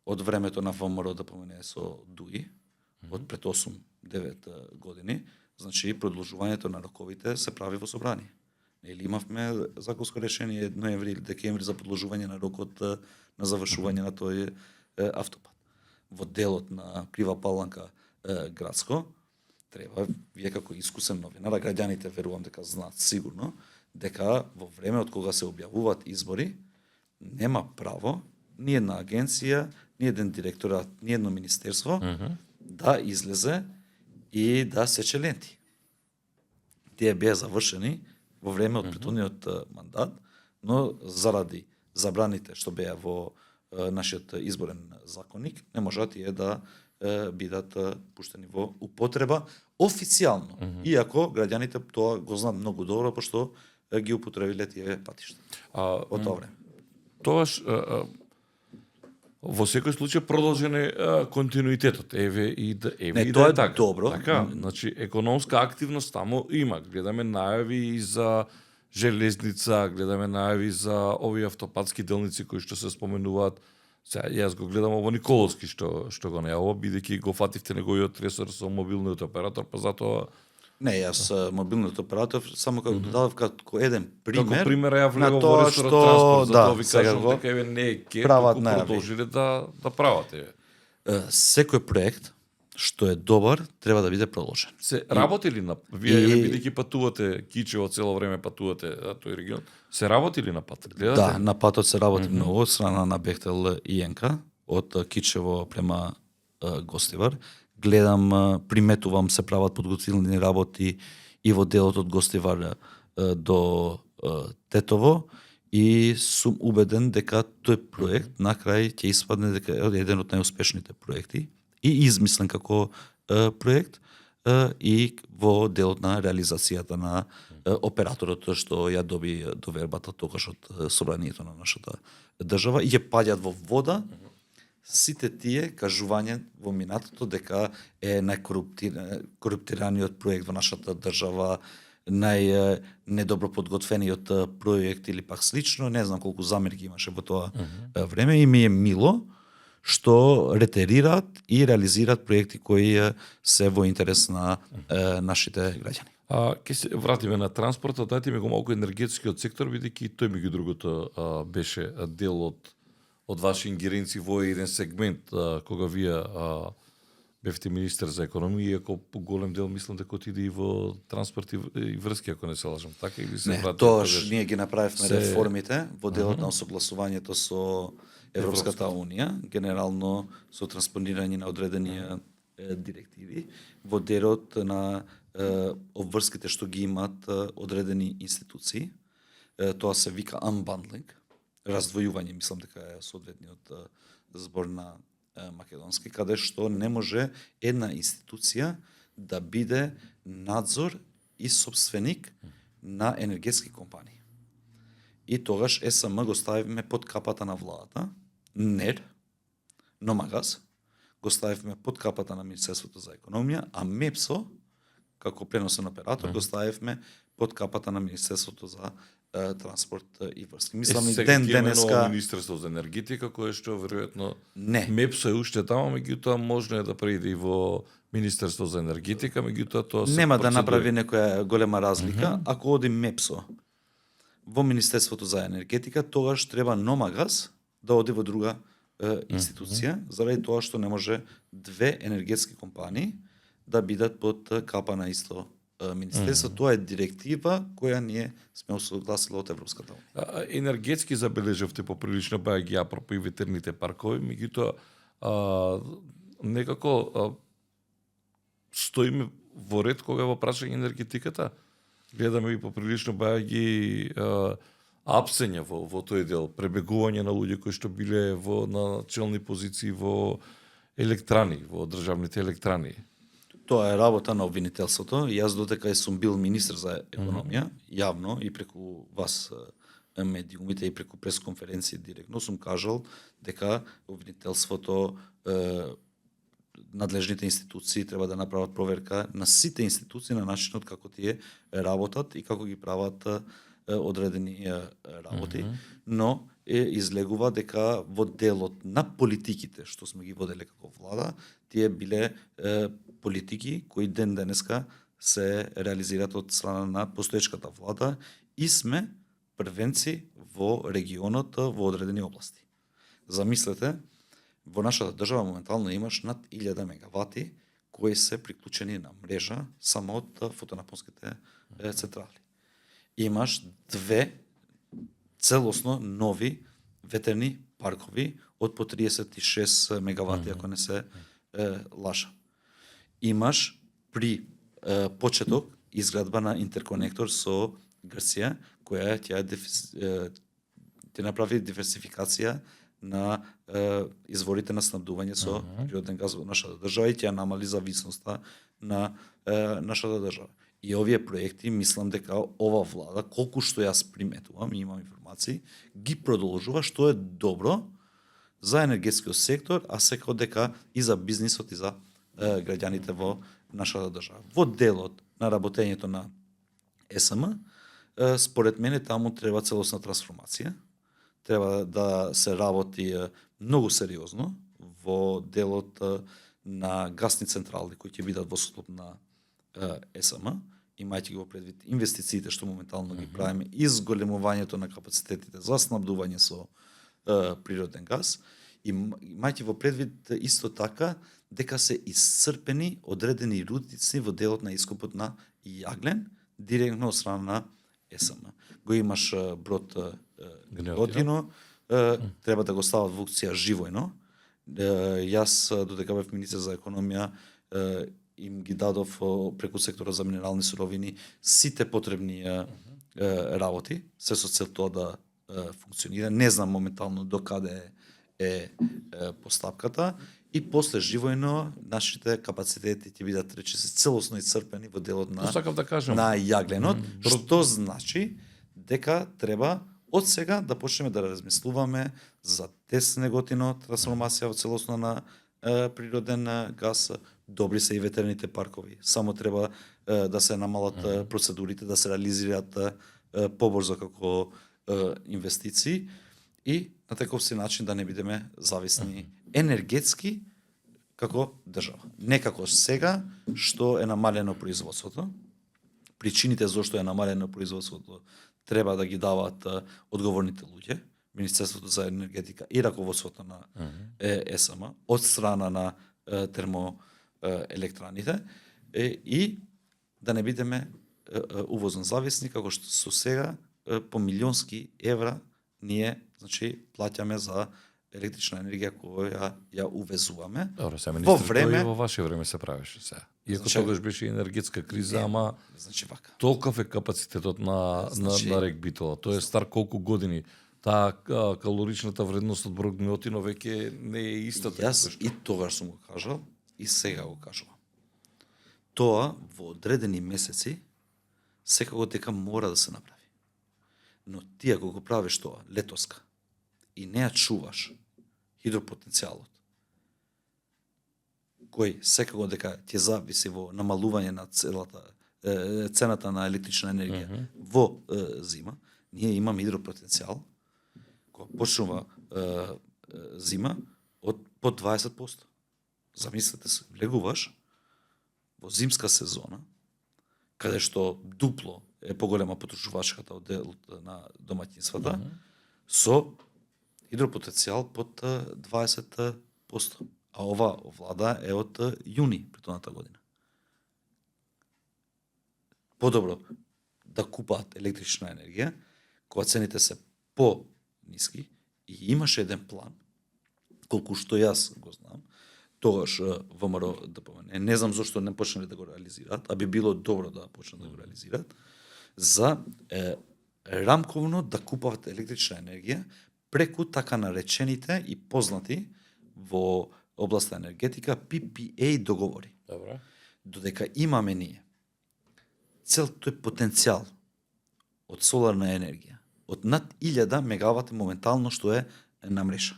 од времето на ВМРО да помене со ДУИ, од пред 8-9 години, значи продолжувањето на роковите се прави во собрание. Или имавме законско решение ноември или декември за продолжување на рокот на завршување на тој автопат. Во делот на Крива Паланка Градско, треба, вие како искусен новинар, а граѓаните верувам дека знаат сигурно, дека во време од кога се објавуваат избори нема право ни една агенција, ни еден директорат, ни едно министерство да излезе и да сече ленти. Тие беа завршени во време од претходниот мандат, но заради забраните што беа во нашиот изборен законник, не можат тие да бидат пуштени во употреба официјално, иако граѓаните тоа го знаат многу добро, пошто ги употребиле тие патишта од тоа време.
Тоаш во секој случај продолжен е континуитетот. Еве
тоа е
така.
добро.
Така, значи економска активност таму има. Гледаме најави и за железница, гледаме најави за овие автопатски делници кои што се споменуваат. Сега јас го гледам ово Николовски што го најавува, бидејќи го фативте неговиот ресор со мобилниот оператор, па затоа
Не, јас мобилниот оператор само како додав како еден пример.
како пример ја влегов во
тоа
ресорот
што
транспорт, затоа ви
сега
кажам
го
дека еве не е ке,
прават
туку
најави.
продолжиле да прават еве.
Секој проект што е добар треба да биде продолжен.
Се работи ли на вие бидејќи патувате Кичево цело време патувате тој регион, се работи ли на пат? Гледате?
Да, на патот се работи многу од страна на Бехтел ИНК од Кичево према Гостивар. Гледам, приметувам се прават подготвителни работи и во делот од Гостивар до Тетово и сум убеден дека тој проект на крај ќе испадне дека е еден од најуспешните проекти и измислен како проект и во делот на реализацијата на операторот што ја доби довербата тогаш од собранието на нашата држава и ќе паѓаат во вода сите тие кажувања во минатото дека е најкоруптираниот проект во нашата држава, најнедобро подготвениот проект или пак слично, не знам колку замерки имаше во тоа време и ми е мило што ретерираат и реализираат проекти кои се во интерес на нашите граѓани.
Ќе се вратиме на транспортот, дајте ми го малку енергетскиот сектор, бидејќи тој меѓу другото беше дел од ваши ингеренции во еден сегмент кога вие бевте министер за економија, иако по голем дел мислам дека отиде и во транспорт и врски, ако не се лажам, така или се
Не, тоаш ние ги направивме реформите во делот на осогласувањето со Европската унија, генерално со транспонирање на одредени директиви, во делот на обврските што ги имаат одредени институции. Тоа се вика unbundling, раздвојување, мислам дека е соодветниот збор на македонски, каде што не може една институција да биде надзор и собственик на енергетски компании. И тогаш ЕСМ го ставивме под капата на владата, НЕР, Номагаз, го ставивме под капата на Министерството за економија, а МЕПСО, како преносен оператор, го ставивме под капата на Министерството за транспорт и врски. Мислам и ден денеска
Министерство за енергетика кое што веројатно
не.
МЕПСО е уште таму, меѓутоа можно е да преиде и во Министерство за енергетика, меѓутоа тоа се
нема да направи некоја голема разлика. Ако оди МЕПСО во Министерството за енергетика, тогаш треба Номагаз да оди во друга институција, заради тоа што не може две енергетски компании да бидат под капа на исто министерство. Тоа е директива која ние сме осогласили од Европската унија.
Енергетски забележавте поприлично баја ги апропо и ветерните паркови, меѓутоа некако стоиме во ред кога во прашање енергетиката. Гледаме и поприлично баја ги апсења во тој дел, пребегување на луѓе кои што биле на челни позиции во електрани, во државните електрани.
Тоа е работа на обвинителството. Јас додека сум бил министр за економија, јавно и преку вас медиумите и преку пресконференции директно сум кажал дека обвинителството надлежните институции треба да направат проверка на сите институции на начинот како тие работат и како ги прават одредени работи, но излегува дека во делот на политиките што сме ги воделе како влада, тие биле политики кои ден денеска се реализираат од страна на постоечката влада и сме првенци во регионот во одредени области. Замислете, во нашата држава моментално имаш над 1000 мегавати кои се приклучени на мрежа само од фотонапонските централи. имаш 2 целосно нови ветерни паркови од по 36 мегавати, ако не се лажа. Имаш при почеток изградба на интерконектор со Грција, која ќе направи диверсификација на изворите на снабдување со природен газ во нашата држава и ќе намали зависноста на нашата држава. И овие проекти, мислам дека ова влада, колку што јас приметувам и имам информации, ги продолжува, што е добро за енергетскиот сектор, а секако дека и за бизнисот и за граѓаните во нашата држава. Во делот на работењето на ЕСМ, според мене таму треба целосна трансформација, треба да се работи многу сериозно во делот на гасни централи кои ќе бидат во склоп на ЕСМ, имајќи го предвид инвестициите што моментално ги правиме и зголемувањето на капацитетите за снабдување со природен газ, и имајќи во предвид исто така дека се исцрпени одредени рудници во делот на ископот на јаглен директно од страна на ЕСМ. Го имаш брод Гнеотино, треба да го стават во функција живојно. Јас додека бев министер за економија им ги дадов преку сектора за минерални суровини сите потребни работи, се со цел тоа да функционира. Не знам моментално до каде е постапката и после живојно нашите капацитети ќе бидат речиси целосно исцрпени во делот на на јагленот, што значи дека треба од сега да почнеме да размислуваме за ТЕЦ Неготино, трансформација во целосно на природен газ. Добри се и ветерните паркови. Само треба да се намалат процедурите, да се реализираат побрзо како инвестиции и на таков си начин да не бидеме зависни енергетски како држава. Не како сега, што е намалено производството. Причините зашто е намалено производството треба да ги даваат одговорните луѓе, Министерството за енергетика и раководството на ЕСМ, од страна на термоелектраните, и да не бидеме увозно зависни, како што со сега по милионски евра ние плаќаме за електрична енергија која ја увезуваме.
Добро, сега министрите и во ваше време се правеше сега. Иако тогаш беше енергетска криза, ама толков е капацитетот на рек Битола. Тој е стар колку години. Таа калоричната вредност од брод Гнеотино веќе не е истата.
Јас и тогаш сум го кажал и сега го кажувам. Тоа во одредени месеци секако дека мора да се направи. Но ти ако го правиш тоа летоска и не ја чуваш хидропотенцијалот, кој секако дека ќе зависи во намалување на цената на електрична енергија во зима, ние имаме хидропотенцијал кој почнува зима од по 20%. Замислете се, влегуваш во зимска сезона, каде што дупло е поголема потрошувачката од делот на домаќинствата, со хидропотенцијал под 20%. А ова влада е од јуни претходната година. Подобро да купаат електрична енергија, кога цените се по-ниски, и имаше еден план, колку што јас го знам, тогаш ВМРО ДПМН, не знам зошто не почнале да го реализираат, а би било добро да почнат да го реализираат, за рамковно да купават електрична енергија преку така наречените и познати во областа енергетика PPA договори.
Добро.
Додека имаме ние цел тој потенцијал од соларна енергија, од над 1000 мегавати моментално што е на мрежа.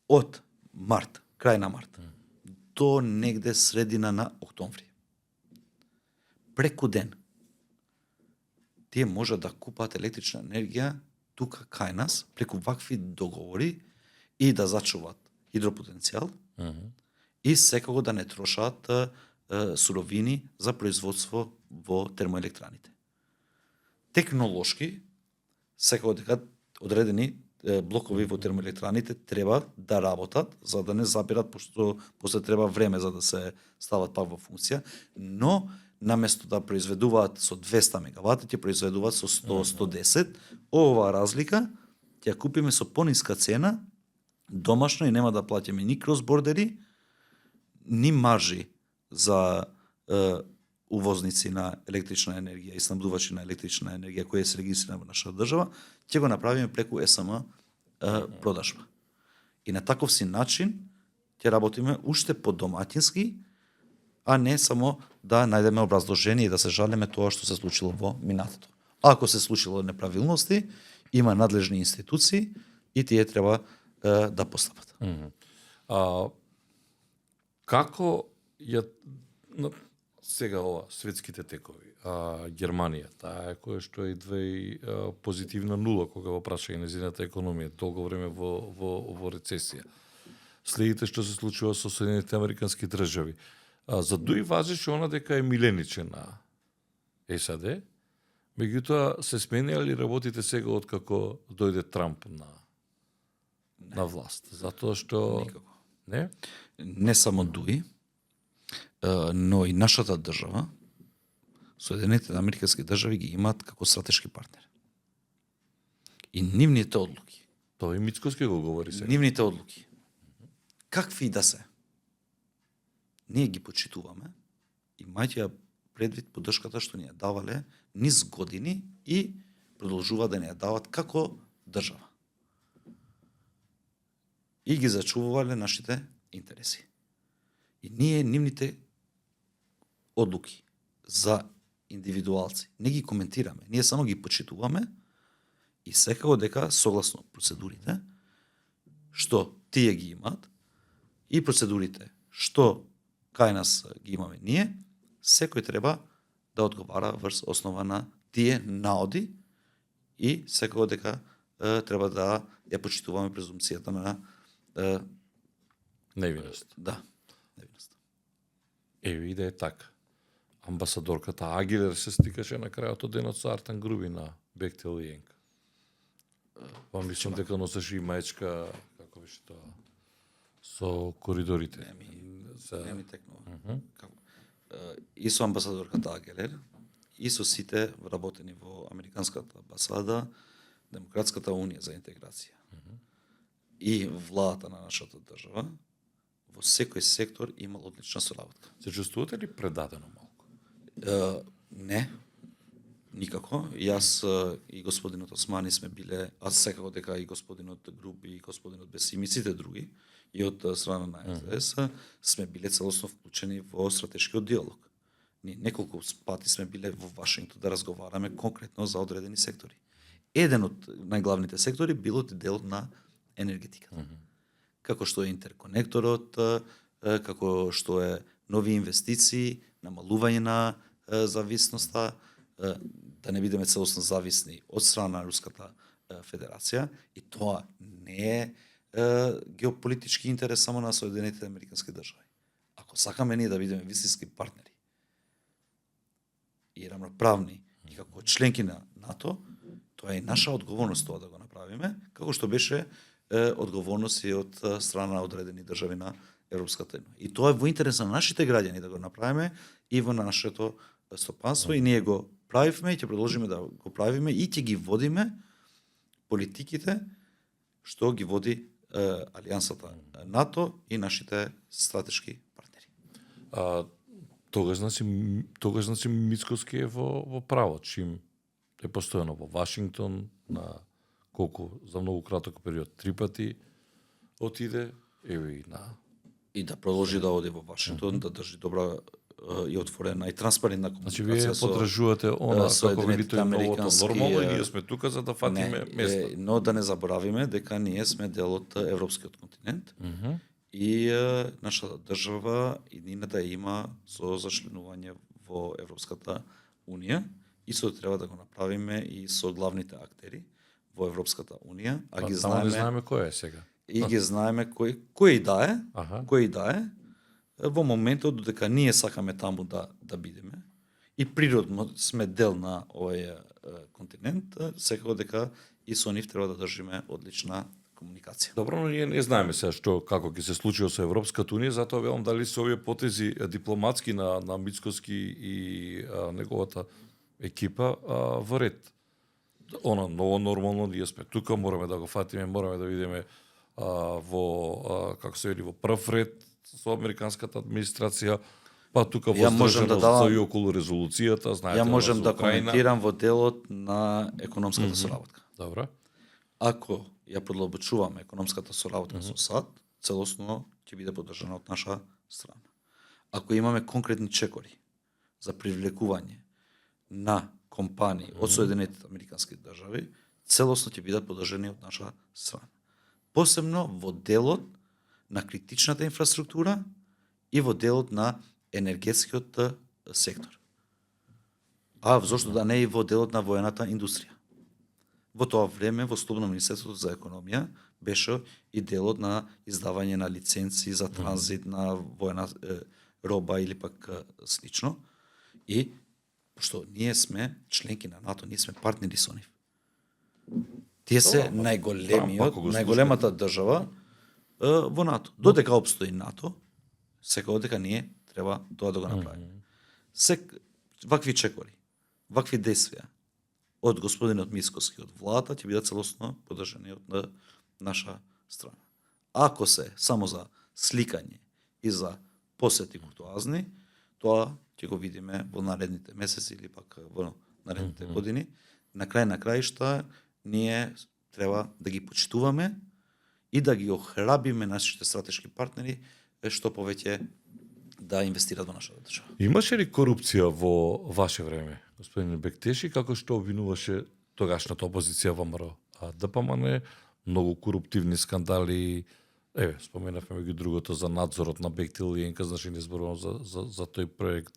Од март, крај на март, до негде средина на октомври. Преку ден тие може да купат електрична енергија тука кај нас, преку вакви договори и да зачуваат хидропотенцијал и секако да не трошат суровини за производство во термоелектраните. Технолошки, секако дека одредени блокови во термоелектраните треба да работат за да не забират, пошто после треба време за да се стават пак во функција, но наместо да произведуваат со 200 мегавати, ќе произведуваат со 100-110. Ова разлика ќе ја купиме со пониска цена, домашно, и нема да плаќаме ни кросбордери, ни маржи за увозници на електрична енергија и снабдувачи на електрична енергија кои се регистрирани во нашата држава, ќе го направиме преку СМ продажба. И на таков си начин ќе работиме уште подоматински, а не само да најдеме образложение и да се жалиме тоа што се случило во минатото. Ако се случило неправилности, има надлежни институции и тие треба да постапат.
Како ја сега ова светските текови, Германија, таа е која што идва позитивна нула кога во праша и незината економија, толку време во рецесија. Следите што се случува со Соединетите Американски држави. За дуи важеше она дека е милениче на САД, меѓутоа се сменија ли работите сега откако дојде Трамп на власт? Затоа што...
Никако.
Не?
Не само дуи, но и нашата држава, Соединетите Американски држави ги имаат како стратешки партнер. И нивните одлуки.
Тоа и Мицкоски го говори сега.
Нивните одлуки. Какви и да се. Ние ги почитуваме, имајќи ја предвид поддршката што ни ја давале низ години и продолжува да ни ја дават како држава. И ги зачувале нашите интереси. И ние нивните одлуки за индивидуалци не ги коментираме, ние само ги почитуваме и секако дека согласно процедурите што тие ги имаат и процедурите што кај нас ги имаме ние, секој треба да одговара врз основа на тие наоди и секако дека треба да ја почитуваме презумцијата на
невиност.
Да, невиност.
Еви да е така. Амбасадорката Агилер се стикаше на крајот од денот со Артан Груби на Бехтел и Јенк. Па мислам дека носеше и маечка, како беше тоа, со коридорите.
Не ми текнува. И со амбасадорката Агилер, и со сите вработени во Американската амбасада, Демократската унија за интеграција. И владата на нашата држава, во секој сектор имал одлична соработка.
Се чувствувате ли предадено малку?
Не, никако. Јас и господинот Османи сме биле, аз секако дека и господинот Груби, и господинот Бесим и сите други, и од страна на СДС, сме биле целосно вклучени во стратешкиот диалог. Ние неколку пати сме биле во Вашингтон да разговараме конкретно за одредени сектори. Еден од најглавните сектори бил делот на енергетиката. Како што е интерконекторот, како што е нови инвестиции, намалување на зависноста, да не бидеме целосно зависни од страна на Руската Федерација, и тоа не е геополитички интерес само на Соединетите Американски држави. Ако сакаме ние да бидеме вистински партнери и рамноправни и како членки на НАТО, тоа е наша одговорност тоа да го направиме, како што беше одговорност и од страна на одредени држави на Европската унија. И тоа е во интерес на нашите граѓани да го направиме и во нашето стопанство, и ние го правивме и ќе продолжиме да го правиме и ќе ги водиме политиките што ги води Алијансата НАТО и нашите стратешки партнери.
Тогаш значи Мицкоски е во право, чим е постојано во Вашингтон на колку за многу краток период, 3 пати отиде, еви на...
И да продолжи да оди во Вашингтон, да држи добра и отворена и транспарентна комуникација.
Значи вие поддржувате она како велите новото нормално и ние сме тука за да фатиме место.
Но да не заборавиме дека ние сме дел од европскиот континент и нашата држава и нината има со зачленување во Европската унија. Исто треба да го направиме и со главните актери во Европската унија, а ги
знаеме кој е сега.
И ги знаеме кој и да е, кој и да е, во моментот додека ние сакаме таму да бидеме и природно сме дел на овој континент, секако дека и со нив треба да држиме одлична комуникација.
Добро, но ние не знаеме сега што како ќе се случи со Европската унија, затоа велам дали се овие потези дипломатски на Мицкоски и неговата екипа во ред. Она ново нормално, ние сме тука, мораме да го фатиме, мораме да видиме во како се вели во прв ред со американската администрација, па тука воздржаност и околу резолуцијата, знаете.
Ја можам да коментирам во делот на економската соработка.
Добро.
Ако ја продлабочуваме економската соработка со САД, целосно ќе биде поддржана од наша страна. Ако имаме конкретни чекори за привлекување на компании од Соединетите американски држави, целосно ќе бидат поддржани од наша страна. Посебно во делот на критичната инфраструктура и во делот на енергетскиот сектор. А зошто да не и во делот на воената индустрија. Во тоа време, во слободно Министерството за економија, беше и делот на издавање на лиценци за транзит на воена роба или пак слично. И што ние сме членки на НАТО, ние сме партнери со нив. Тие се најголемата држава во НАТО. Додека опстои НАТО, секако дека ние треба тоа да го направиме. Вакви чекори, вакви действија од господинот Мицкоски, од владата, ќе бидат целосно поддржани од наша страна. Ако се само за сликање и за посети куртоазни, тоа ќе го видиме во наредните месеци или пак во наредните години. На крај на краишта, ние треба да ги почитуваме и да ги охрабиме нашите стратешки партнери што повеќе да инвестираат во нашата држава.
Имаше ли корупција во ваше време, господин Бектеши, како што обвинуваше тогашната опозиција ВМРО? ДПМН, многу коруптивни скандали, споменавме ги другото за надзорот на Бехтел и ЕНК, значи не зборувам за тој проект.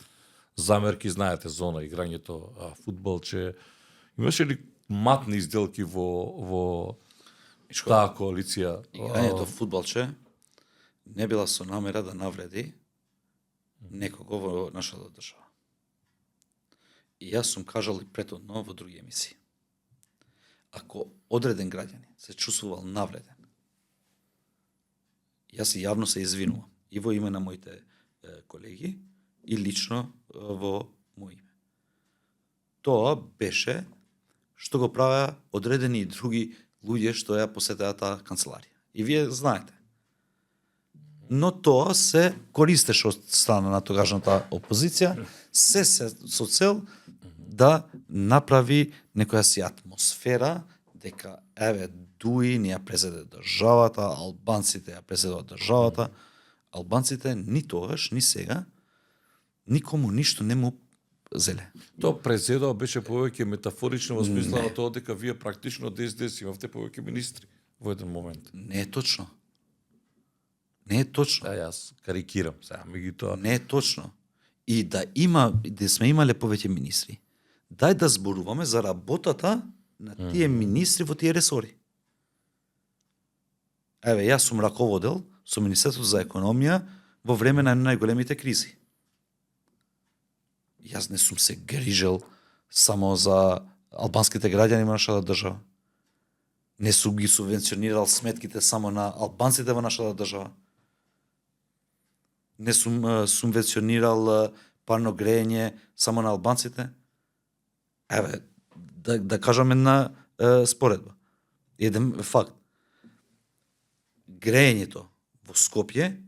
Замерки, знаете, зона, играњето фудбалче. Имаше ли матни изделки во таа коалиција?
Играњето фудбалче не била со намера да навреди некого во нашата држава. И јас сум кажал и претhodно во други емисии. Ако одреден граѓанин се чувствувал навреден, јас и јавно се извинувам и во име на моите колеги и лично во моје име. Тоа беше што го правеа одредени и други луѓе што ја посетеа таа канцеларија. И вие знаете. Но тоа се користеше од страна на тогашната опозиција, се со цел да направи некоја си атмосфера дека Дуи ни ја презеде државата, албанците ја презедуваат државата. Албанците ни тогаш, ни сега никому ништо не му зеле.
Тоа презедува беше повеќе метафорично во смисла на тоа дека вие практично дес имавте повеќе министри во еден момент.
Не е точно. Не е точно.
Јас карикирам сега, меѓутоа.
Не е точно. И да сме имале повеќе министри. Дај да зборуваме за работата на тие министри во тие ресори. Јас сум раководел со Министерството за економија во време на најголемите кризи. Јас не сум се грижел само за албанските граѓани во нашата држава. Не сум ги субвенционирал сметките само на албанците во нашата држава. Не сум субвенционирал парно грејење само на албанците. Да кажам една споредба. Еден факт. Грејењето во Скопје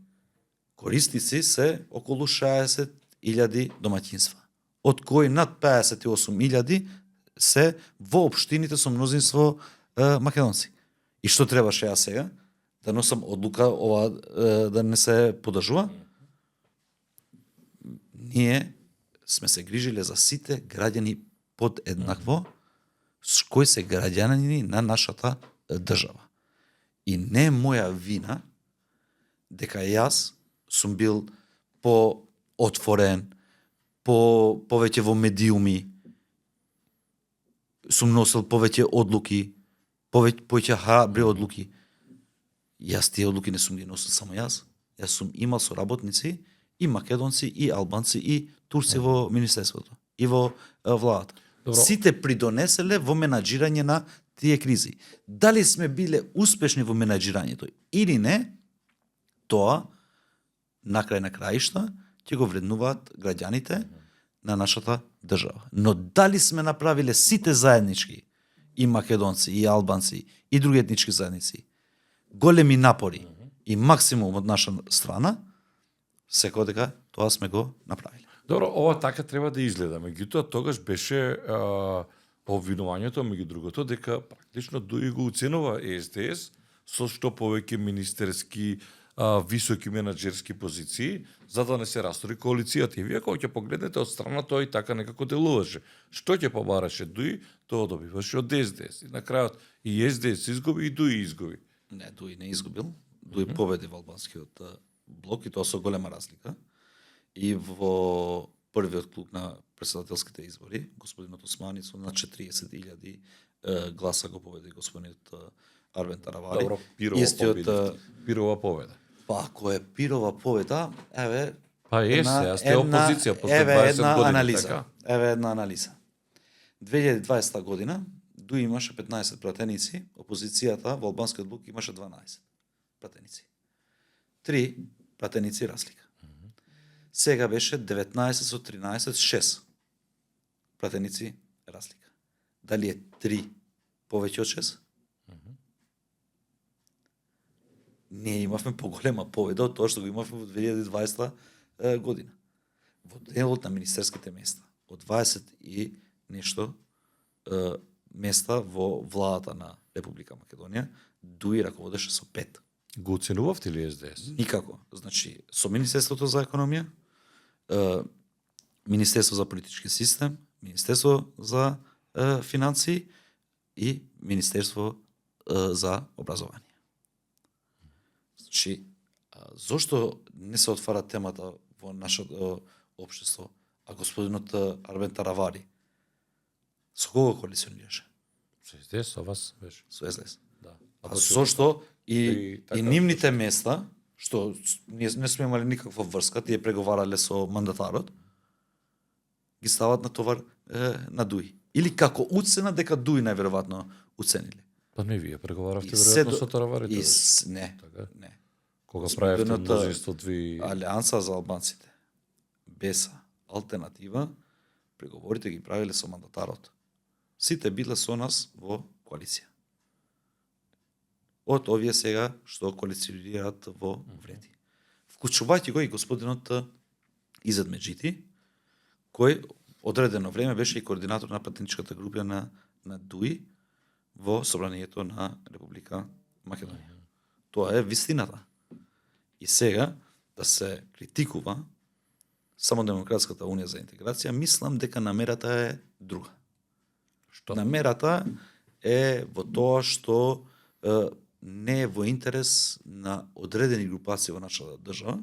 корисници се околу 60.000 домаќинства, од кои над 58.000 се во општините со мнозинство македонци. И што требаше ја сега? Да носам одлука ова да не се подржува? Ние сме се грижиле за сите граѓани под еднакво, кои се граѓани на нашата држава. И не е моја вина дека јас сум бил по-отворен, повеќе во медиуми, сум носил повеќе одлуки, повеќе храбри одлуки. Јас тие одлуки не сум ги носил само јас. Јас сум имал соработници и македонци, и албанци, и турци во министерството, и во владата. Сите придонеселе во менаџирање на тие кризи. Дали сме биле успешни во менаџирањето или не, тоа на крај на краишта ќе го вреднуваат граѓаните на нашата држава. Но дали сме направиле сите заеднички, и македонци, и албанци, и други етнички заедници, големи напори и максимум од наша страна, секој дека тоа сме го направиле.
Добро, ова така треба да изгледа. Меѓутоа, тогаш беше обвинувањето, меѓу другото, дека практично Дуи го уценува СДС со што повеќе министерски, високи менаџерски позиции, за да не се растори коалицијата. И вие кога ќе погледнете од страна, тоа и така некако делуваше. Што ќе побараше Дуи, тоа добиваше од СДС. И на крајот и СДС изгуби и Дуи изгуби.
Не, Дуи не изгубил. Дуи победи во албанскиот блок и тоа со голема разлика. И во првиот круг на претседателските избори, господинот Османи со на 40.000 гласа го победи господинот Арбен Таравали.
Добро, Пирова победа.
Па, ако е Пирова победа, еве...
Па јас сте опозиција после 20 години,
анализа.
така?
Еве една анализа. 2020 година Дуи имаше 15 пратеници, опозицијата во албанскиот блок имаше 12 пратеници. 3 пратеници разлика. Сега беше 19 со 13, 6 пратеници разлика. Дали е 3 повеќе од 6? Ние имавме поголема победа од тоа што го имавме во 2020 година. Во делот на министерските места, од 20 и нешто места во владата на Република Македонија, Дуи раководеше со 5.
Го оценувавте ли СДС?
Никако. Значи, со Министерството за економија, Министерство за политички систем, Министерство за финансии и Министерство за образование. Значи, зошто не се отвара темата во нашето општество, а господинот Арбен Таравали со кого коалиционираше?
Со СДС, со вас беше.
Со СДС.
Да.
А зошто и
така,
нивните места, што ние не сме имали никаква врска, тие преговарале со мандатарот, ги стават на товар на Дуи. Или како уцена дека Дуи најверојатно уцениле.
Па не вие преговаравте
И
веројатно
се
со Тараварите.
Не,
Така?
не.
Кога правевте
Господината
мнозинството ви...
Алијанса за албанците, БЕСА, Алтернатива, преговорите ги правиле со мандатарот. Сите биле со нас во коалиција. Од овие сега што коалиционираат во вреди. Вклучувајќи го и господинот Изет Меджити, кој одредено време беше и координатор на пратеничката група на Дуи во собранието на Република Македонија. Тоа е вистината. И сега да се критикува само Демократската унија за интеграција, мислам дека намерата е друга.
Што?
Намерата е во тоа што не е во интерес на одредени групации во нашата држава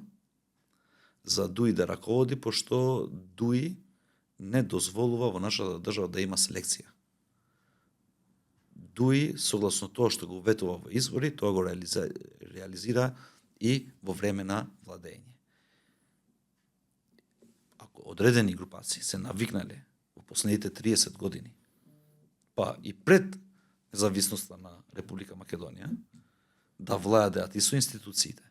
за Дуи да раководи, пошто Дуи не дозволува во нашата држава да има селекција. Дуи, согласно тоа што го ветува во избори, тоа го реализира и во време на владење. Ако одредени групации се навикнале во последните 30 години, па и пред независноста на Република Македонија, да владеат и со институциите,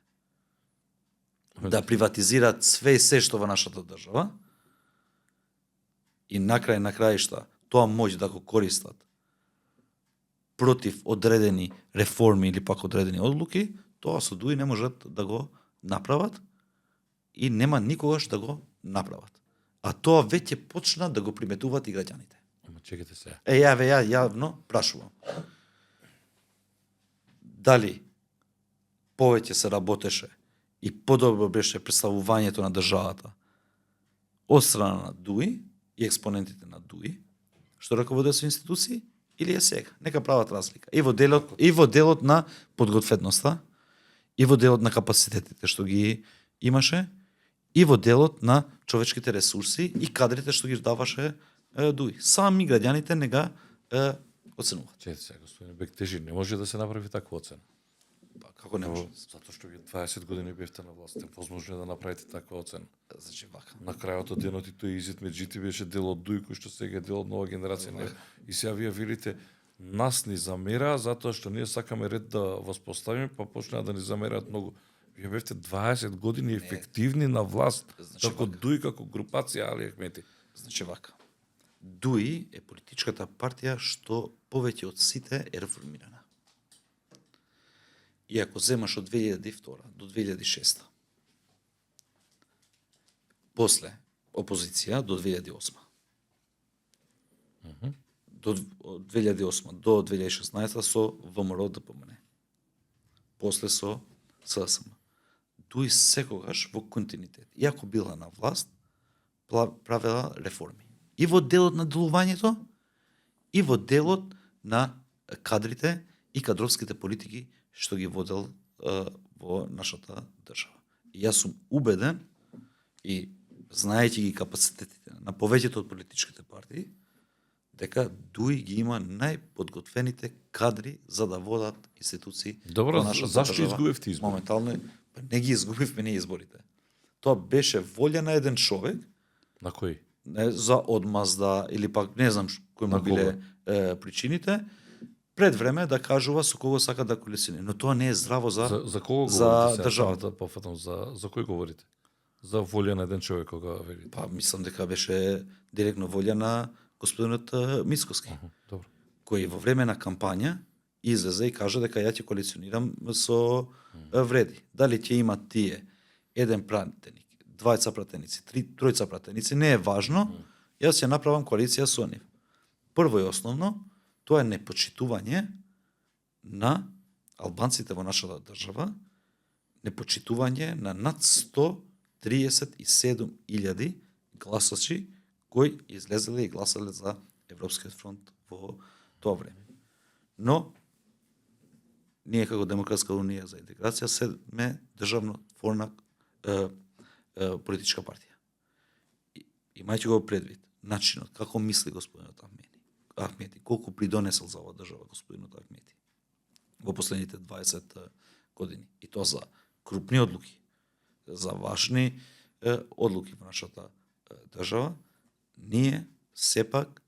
да приватизираат све и се што во нашата држава, и на краишта тоа може да го користат против одредени реформи или пак одредени одлуки, тоа со Дуи не можат да го направат и нема никогаш да го направат. А тоа веќе почна да го приметуваат и граѓаните.
Ама чекайте сега.
Ја јавно прашувам. Дали повеќе се работеше и подобро беше представувањето на државата од страна на Дуи и експонентите на Дуи, што раководат со институции, или е сега? Нека прават разлика. И во делот на подгответноста, и во делот на капацитетите што ги имаше, и во делот на човечките ресурси и кадрите што ги даваше Дуи. Сами граѓаните не га оценуваат.
Чекайте сега, господин Бектежи, не може да се направи таква оцена.
Како не може?
Затоа што вие 20 години бевте на власт, возможно е да направите таква оцена.
Значи вака.
На крајот од денот и тој Изет Меджити беше дел од Дуи, кој што сега е дел од нова генерација. И сега вие велите, нас ни замера затоа што ние сакаме ред да воспоставиме, па почнаа да ни замерат многу. Вие бевте 20 години ефективни на власт,
Значи
како ДУИ, како групација Али Ахмети.
Значи вака. ДУИ е политичката партија што повеќе од сите е реформирана. И ако земаш од 2002 до 2006, после опозиција до 2008, од 2008 до 2016 со ВМРО ДПМН, после со СДСМ. ДУИ секогаш во континуитет, иако била на власт, правела реформи. И во делот на делувањето, и во делот на кадрите и кадровските политики што ги водел во нашата држава. И јас сум убеден, и знаејќи ги капацитетите на повеќето од политичките партии, дека ДУИ ги има најподготвените кадри за да водат институции.
Добро, зашто изгубивте избори?
Моментално не ги изгубивме ние изборите. Тоа беше волја на еден човек.
На кој?
Не, за одмазда или пак не знам кои му биле причините, пред време да кажува со кого сака да коалиционира. Но тоа не е здраво за
кого
за
говорите
државата.
Да пофатам, за кој говорите? За волја на еден човек кога велите?
Па мислам дека беше директно волја на господинот Мицкоски,
Добро.
кој во време на кампања излезе и кажа дека ја ќе коалиционирам со Вреди. Дали ќе има тие еден пратеник, двајца пратеници, тројца пратеници, не е важно, јас ќе направам коалиција со нив. Прво и основно, тоа е непочитување на албанците во нашата држава, непочитување на над 137.000 гласачи кои излезеле и гласале за Европскиот фронт во тоа време. Но ние како Демократска унија за интеграција сме државнотворна политичка партија. Имајќи го предвид начинот како мисли господинот Ахмети, колку придонесел за оваа држава господинот Ахмети во последните 20 години, и тоа за крупни одлуки, за важни одлуки во нашата држава, ние сепак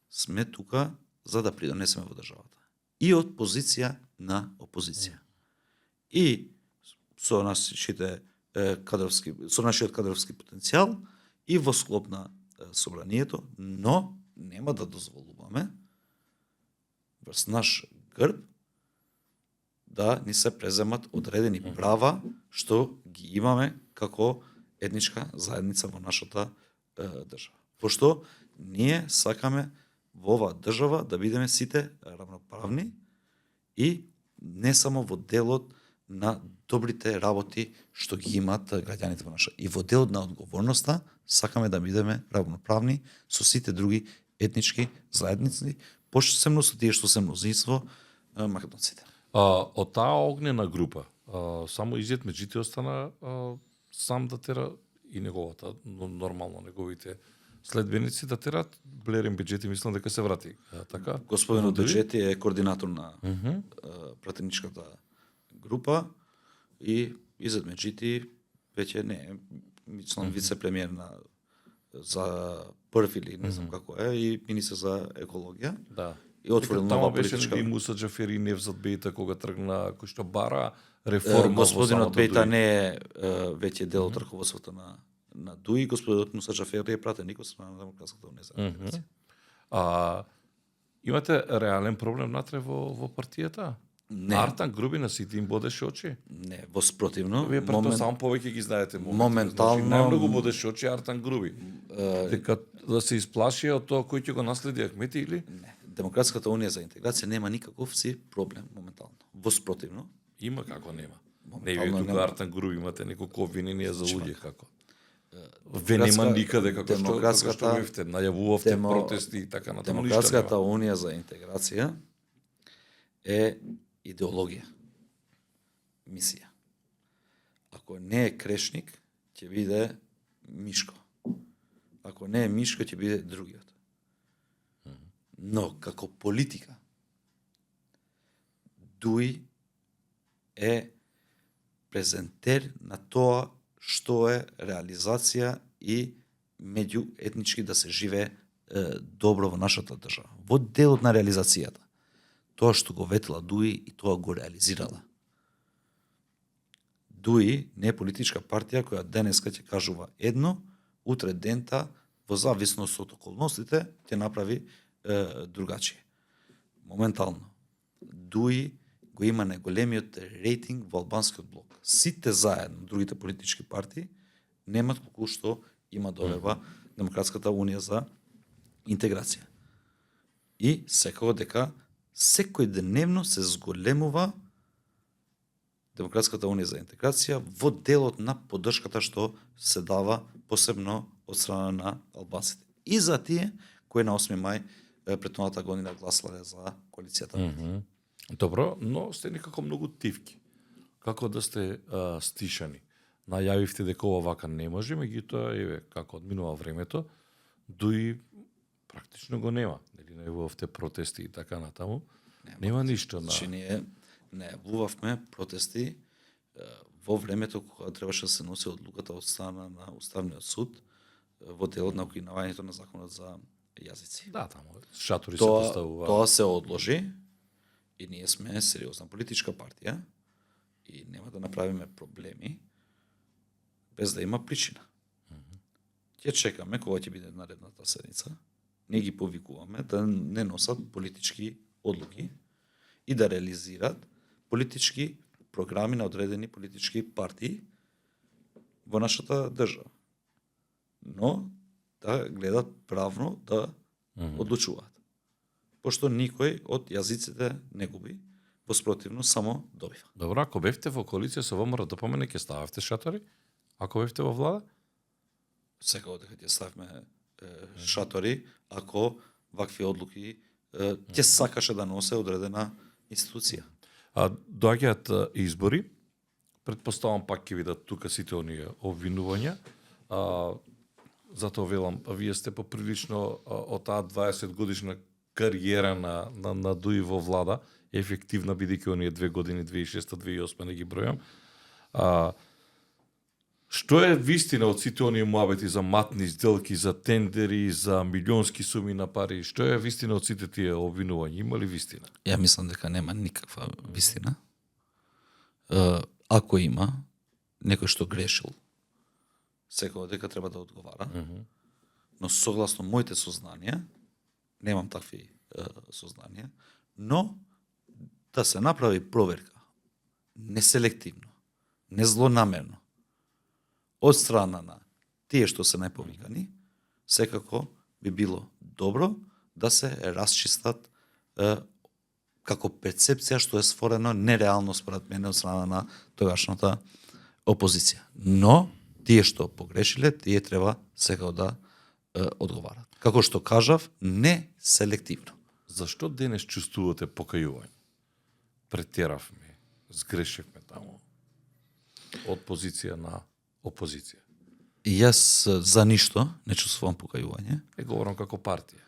сме тука за да придонесеме во државата. И од позиција на опозиција. И со нашите со нашиот кадровски потенцијал и во склоп на собранието, но нема да дозволуваме врз наш грб да ни се преземат одредени права што ги имаме како етничка заедница во нашата држава. Пошто ние сакаме во оваа држава да бидеме сите равноправни и не само во делот на добрите работи што ги имаат граѓаните во наша. И во делот на одговорноста сакаме да бидеме равноправни со сите други етнички заедници, посебно со тие што се мнозинство македонците.
Од таа огнена група, само Изет Меджити остана сам да тера и неговата, нормално неговите следбеници да терат. Блерин Беджети мислам дека се врати. Така?
Господинот Беджети е координатор на пратеничката група и Изет Меджити веќе не е, мислам, вице-премиер за прв или не знам како е, и министер за екологија.
Да.
И отворил нова
беше
политичка.
и Муса Џафери Невзат Бејта кога тргна, кој што бара реформа
Господинот
во самото
Бејта
ДУИ.
не е веќе дел од раководството на ДУИ, господинот Муса Џафери е пратеник од страна на Демократската унија.
Имате реален проблем натре во партијата?
Не.
Артан Грубина сите им бодеше очи?
Не, во спротивно.
Вие претпоставам повеќе ги знаете
моментално-
Значи, најмногу бодеше очи Артан Груби. Дека да се исплаши од тоа кој ќе го наследи Ахмети или?
Не. Демократската унија за интеграција нема никаков си проблем моментално. Во спротивно.
Има како нема. Не
Моментално
ви тука
нема.
Артан Груби имате неколку обвиненија за луѓе како. Ве
Демократска-
нема никаде како што
демократската-
бевте, најавувавте
демо-
протести и така натаму.
Демократската унија за интеграција е идеологија, мисија. Ако не е Крешник, ќе биде Мишко. Ако не е Мишко, ќе биде другиот. Но како политика, ДУИ е презентер на тоа што е реализација и меѓуетнички да се живее добро во нашата држава. Во делот на реализацијата. тоа што го ветила Дуи и тоа го реализирала. Дуи не е политичка партија која денеска ќе кажува едно, утре дента, во зависност од околностите, ќе направи другачие. Моментално, Дуи го има најголемиот рейтинг во албанскиот блок. Сите заедно, другите политички партии, немат колку што има довева Демократската унија за интеграција. И секако дека секој деневно се зголемува Демократската унија за интеграција во делот на поддршката што се дава посебно од страна на албанците. И за тие кои на 8 мај претходната година гласале за коалицијата.
Добро, но сте некако многу тивки. Како да сте стишани? Најавивте дека ова вака не може, меѓутоа еве како одминува времето, Дуи практично го нема, нели најавувавте протести и така натаму. Нема ништо на.
Значи ние најавувавме протести во времето кога требаше да се носи одлуката од страна на Уставниот суд во делот на укинувањето на законот за јазици.
Да, таму шатори се поставува.
Тоа се одложи и ние сме сериозна политичка партија и нема да направиме проблеми без да има причина. Ќе чекаме кога ќе биде наредната седница. Не ги повикуваме да не носат политички одлуки и да реализираат политички програми на одредени политички партии во нашата држава. Но да гледат правно да одлучуваат. Пошто никој од јазиците не губи, воспротивно само добива.
Добро, ако бевте во коалиција со ВМРО ДПМН ќе стававте шатори? Ако бевте во влада?
Секако дека ќе ставиме шатори ако вакви одлуки ќе сакаше да носе одредена институција.
Доаѓаат избори, претпоставам пак ќе видат тука сите оние обвинувања. Затоа велам, вие сте поприлично од таа 20 годишна кариера на Дуи во влада, ефективна бидејќи оние 2 години 2006-2008 не ги бројам. Што е вистина од сите оние муабети за матни сделки, за тендери, за милионски суми на пари? Што е вистина од сите тие обвинувања? Има ли вистина?
Ја мислам дека нема никаква вистина. Ако има некој што грешил, секој дека треба да одговара. Но согласно моите сознанија, немам такви сознанија, но да се направи проверка неселективно, незлонамерно од страна на тие што се најповикани, секако би било добро да се расчистат како перцепција што е створено нереално според мене од страна на тогашната опозиција. Но тие што погрешиле, тие треба секако да одговарат. Како што кажав, не селективно.
Зашто денес чувствувате покајување? Претеравме, сгрешивме таму. Од позиција на опозиција.
И јас за ништо не чувствувам покајување.
Говорам како партија.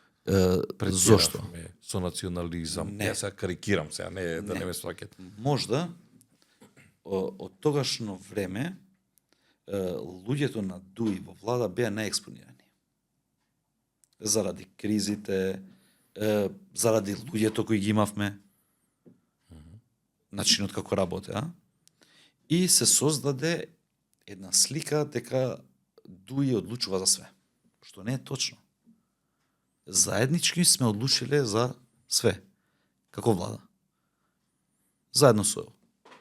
Зошто?
Со национализам.
Не.
Јас сега карикирам сега, да не ме сваќате.
Можда од тогашно време луѓето на Дуи во влада беа најекспонирани. Заради кризите, заради луѓето кои ги имавме, начинот како работеа, и се создаде една слика дека Дуи одлучува за све, што не е точно. Заеднички сме одлучиле за све, како влада. Заедно со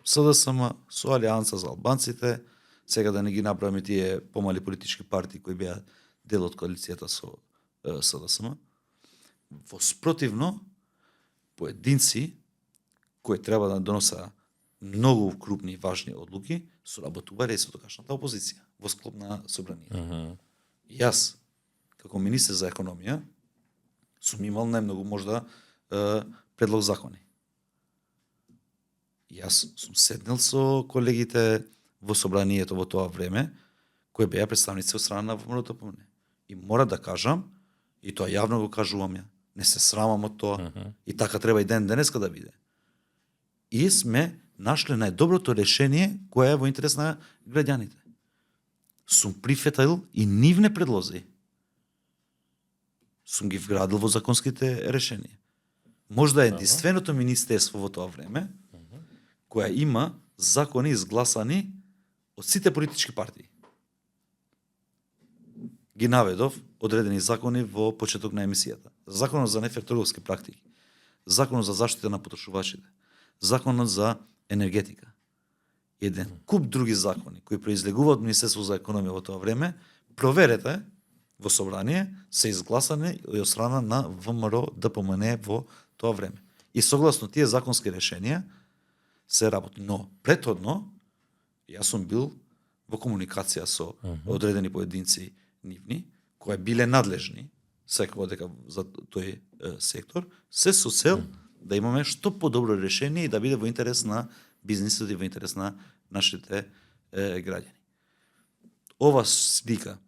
СДСМ, со Алијанса за албанците, сега да не ги набројаме тие помали политички партии кои беа дел од коалицијата со СДСМ. Воспротивно, поединци кои треба да донеса многу крупни и важни одлуки, соработувале со тогашната опозиција во склоп на собранието. Јас, како министер за економија, сум имал најмногу можда предлог закони. Јас сум седнал со колегите во собранието во тоа време, кои беа представници од страна на ВМРО ДПМН. И мора да кажам, и тоа јавно го кажувам ја, не се срамам од тоа, и така треба и ден денеска да биде. И сме нашле најдоброто решение кое е во интерес на граѓаните. Сум прифатил и нивне предлози. Сум ги вградил во законските решенија. Можда единственото министерство во тоа време која има закони изгласани од сите политички партии. Ги наведов одредени закони во почеток на емисијата. Законот за нефер трговски практики, законот за заштита на потрошувачите, законот за енергетика. Еден куп други закони кои произлегуваат од Министерството за економија во тоа време, проверете во собрание, се изгласани од страна на ВМРО ДПМН во тоа време. И согласно тие законски решенија се работи. Но претhodно јас сум бил во комуникација со одредени поединци нивни, кои биле надлежни секако дека за тој сектор, се со цел да имаме што подобро решение и да биде во интерес на бизнисот и во интерес на нашите граѓани. Ова слика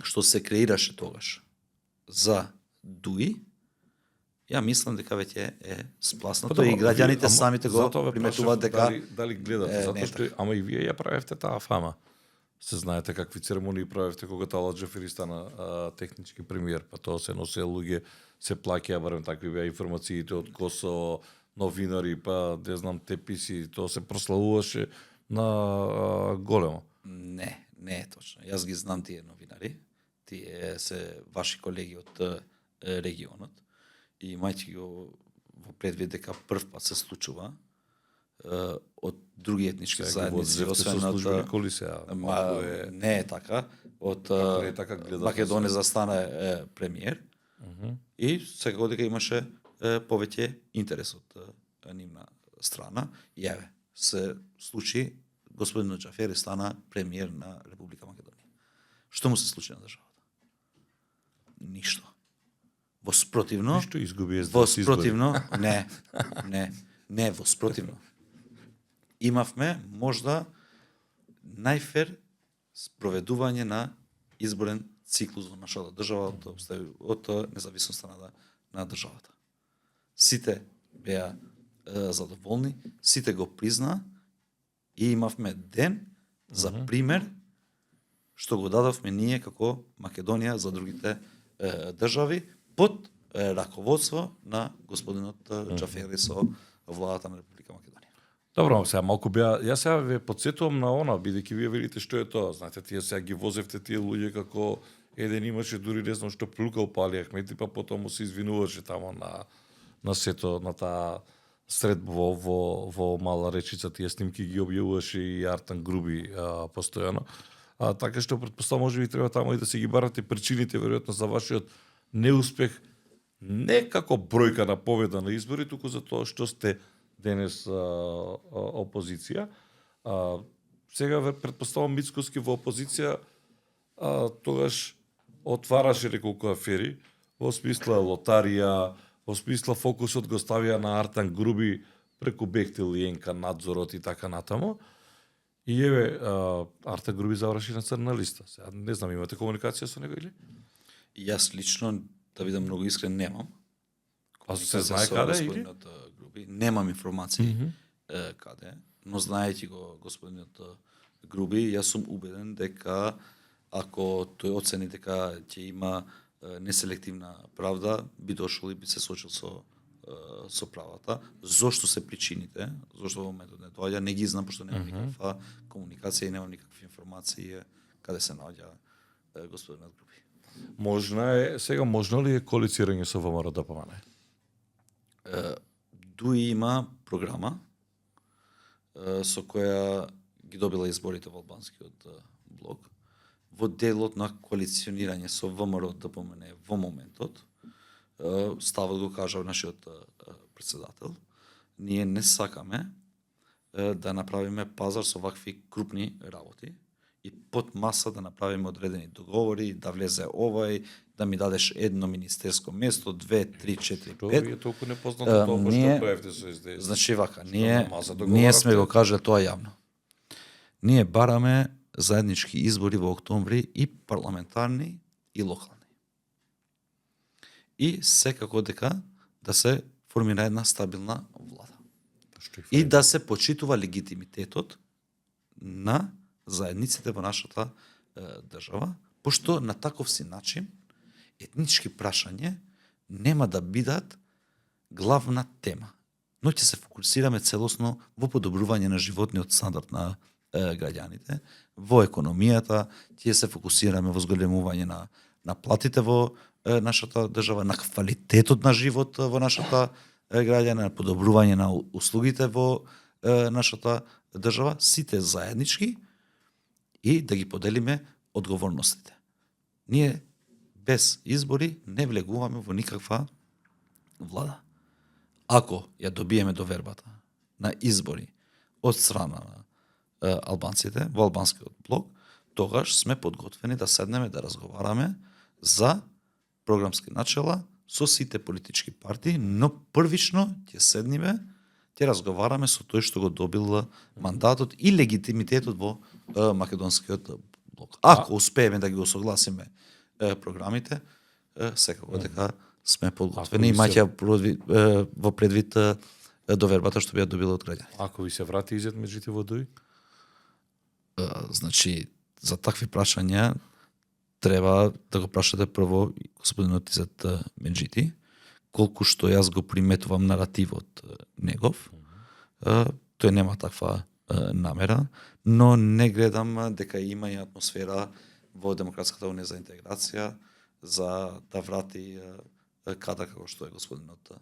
што се креираше тогаш за ДУИ, ја мислам дека веќе е спласнато и граѓаните самите го приметуваат дека
дали гледате, затоа што ама и вие ја правевте таа фама. Се знаете какви церемонии правевте кога Талат Џафери стана технички премиер, па тоа се носе луѓе, се плаќаа, барем такви беа информациите од Косово, новинари, па не знам теписи, тоа се прославуваше на големо.
Не е точно. Јас ги знам тие новинари. Тие се ваши колеги од регионот. И имајќи го во предвид дека прв пат се случува од други етнички заедници, освен од не е така, од Македонија за стана премиер. И секако дека имаше повеќе интерес од нивна страна. И еве, се случи господинот Џафери стана премиер на Република Македонија. Што му се случи на државата? Ништо. Воспротивно,
Ништо изгуби
воспротивно, не, воспротивно. Имавме можда најфер спроведување на изборен циклус во нашата држава од независноста на државата. Сите беа задоволни, сите го призна и имавме ден за пример што го дадовме ние како Македонија за другите држави под раководство на господинот Џафери со владата на Република Македонија.
Добро, сега малку беа, јас сега ве потсетувам на она, бидејќи вие велите што е тоа. Знаете, тие сега ги возевте тие луѓе како еден имаше дури не знам што плюкал Пали Ахмети, па потоа му се извинуваше тамо на сето, на таа средба во Мала Речица, тие снимки ги објавуваше и Артан Груби постојано. Така што претпоставам може би треба тамо и да се ги барате причините веројатно за вашиот неуспех, не како бројка на победа на избори, туку за тоа што сте денес опозиција. Сега претпоставам Мицкоски во опозиција тогаш отвараше неколку афери, во смисла лотарија, во смисла фокусот го ставија на Артан Груби преку Бехтел и ЕНКА надзорот и така натаму. И еве, Артан Груби заврши на црна листа. Сега не знам, имате комуникација со него или?
Јас лично, да бидам многу искрен, немам.
А се знае каде или?
Груби. Немам информации каде, но знаејќи го господинот Груби, јас сум убеден дека ако тој оцени дека ќе има неселективна правда, би дошол и би се сочил со правата. Зошто се причините, зошто во моментот не доаѓа, не ги знам, пошто немам никаква комуникација и немам никакви информации каде се наоѓа господинот Груби.
Можно ли е коалицирање со ВМРО ДПМН?
ДУИ има програма со која ги добила изборите во албанскиот блок. Во делот на коалиционирање со ВМРО ДПМН во моментот, ставот го кажа нашиот председател, ние не сакаме да направиме пазар со вакви крупни работи и под маса да направиме одредени договори, да влезе овој, да ми дадеш едно министерско место, 2, 3, 4, 5.
Што ви е толку непознато тоа што правите со СДС?
Значи вака, ние сме го кажале тоа јавно. Ние бараме заеднички избори во октомври и парламентарни и локални. И секако дека да се формира една стабилна влада. И да се почитува легитимитетот на заедниците во нашата држава, пошто на таков си начин етнички прашање нема да бидат главна тема. Но ќе се фокусираме целосно во подобрување на животниот стандард на граѓаните, во економијата, ќе се фокусираме во зголемување на платите во нашата држава, на квалитетот на живот во нашата граѓана, на подобрување на услугите во нашата држава, сите заеднички, и да ги поделиме одговорностите. Ние без избори не влегуваме во никаква влада. Ако ја добиеме довербата на избори од страна на албанците во албанскиот блок, тогаш сме подготвени да седнеме да разговараме за програмски начела со сите политички партии, но првично ќе седниме, ќе разговараме со тој што го добил мандатот и легитимитетот во македонскиот блок. Ако успееме да ги осогласиме програмите, секако дека сме подготвени, имајќи во предвид довербата што би ја добила од граѓаните.
Ако ви се врати Изет Меджити во Дуј?
Значи, за такви прашања треба да го прашате прво господинот Изет Меджити, колку што јас го приметувам наративот негов. Тој нема таква намера, но не гледам дека има и атмосфера во Демократската унија за интеграција за да врати кадар како што е господинот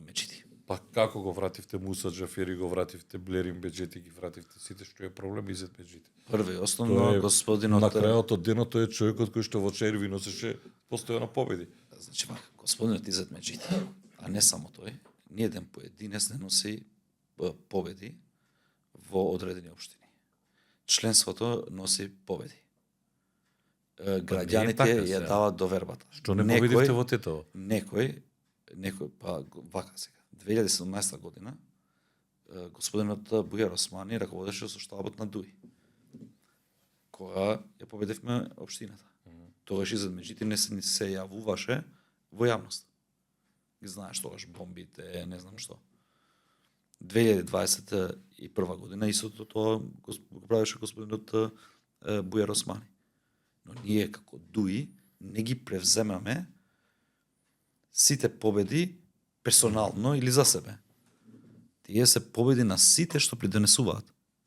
Меджити.
Па како го вративте Муса Џафери, го вративте Блерин Беџети, ги вративте сите, што е проблем Изет Меджити?
Први основно господинот
на крајот од денот тој е човекот кој што во черви носеше постојано победи.
Значи, господинот Изет Меджити, а не само тој, ниеден поединец не носи победи во одредени општини. Членството носи победи. Граѓаните ја дават довербата.
Што не победивте во Тетово?
Некој, па вака сега. 2017 година господинот Бујар Османи раководеше со штабот на Дуј, кога ја победивме општината. Тогаш Изет Меджити не се јавуваше во јавност. Ги знаеш тогаш бомбите, не знам што. 2021 година истото тоа го правеше господинот Бујар Османи. Но ние како Дуј не ги превземаме сите победи персонално или за себе. Тие се победи на сите што придонесуваат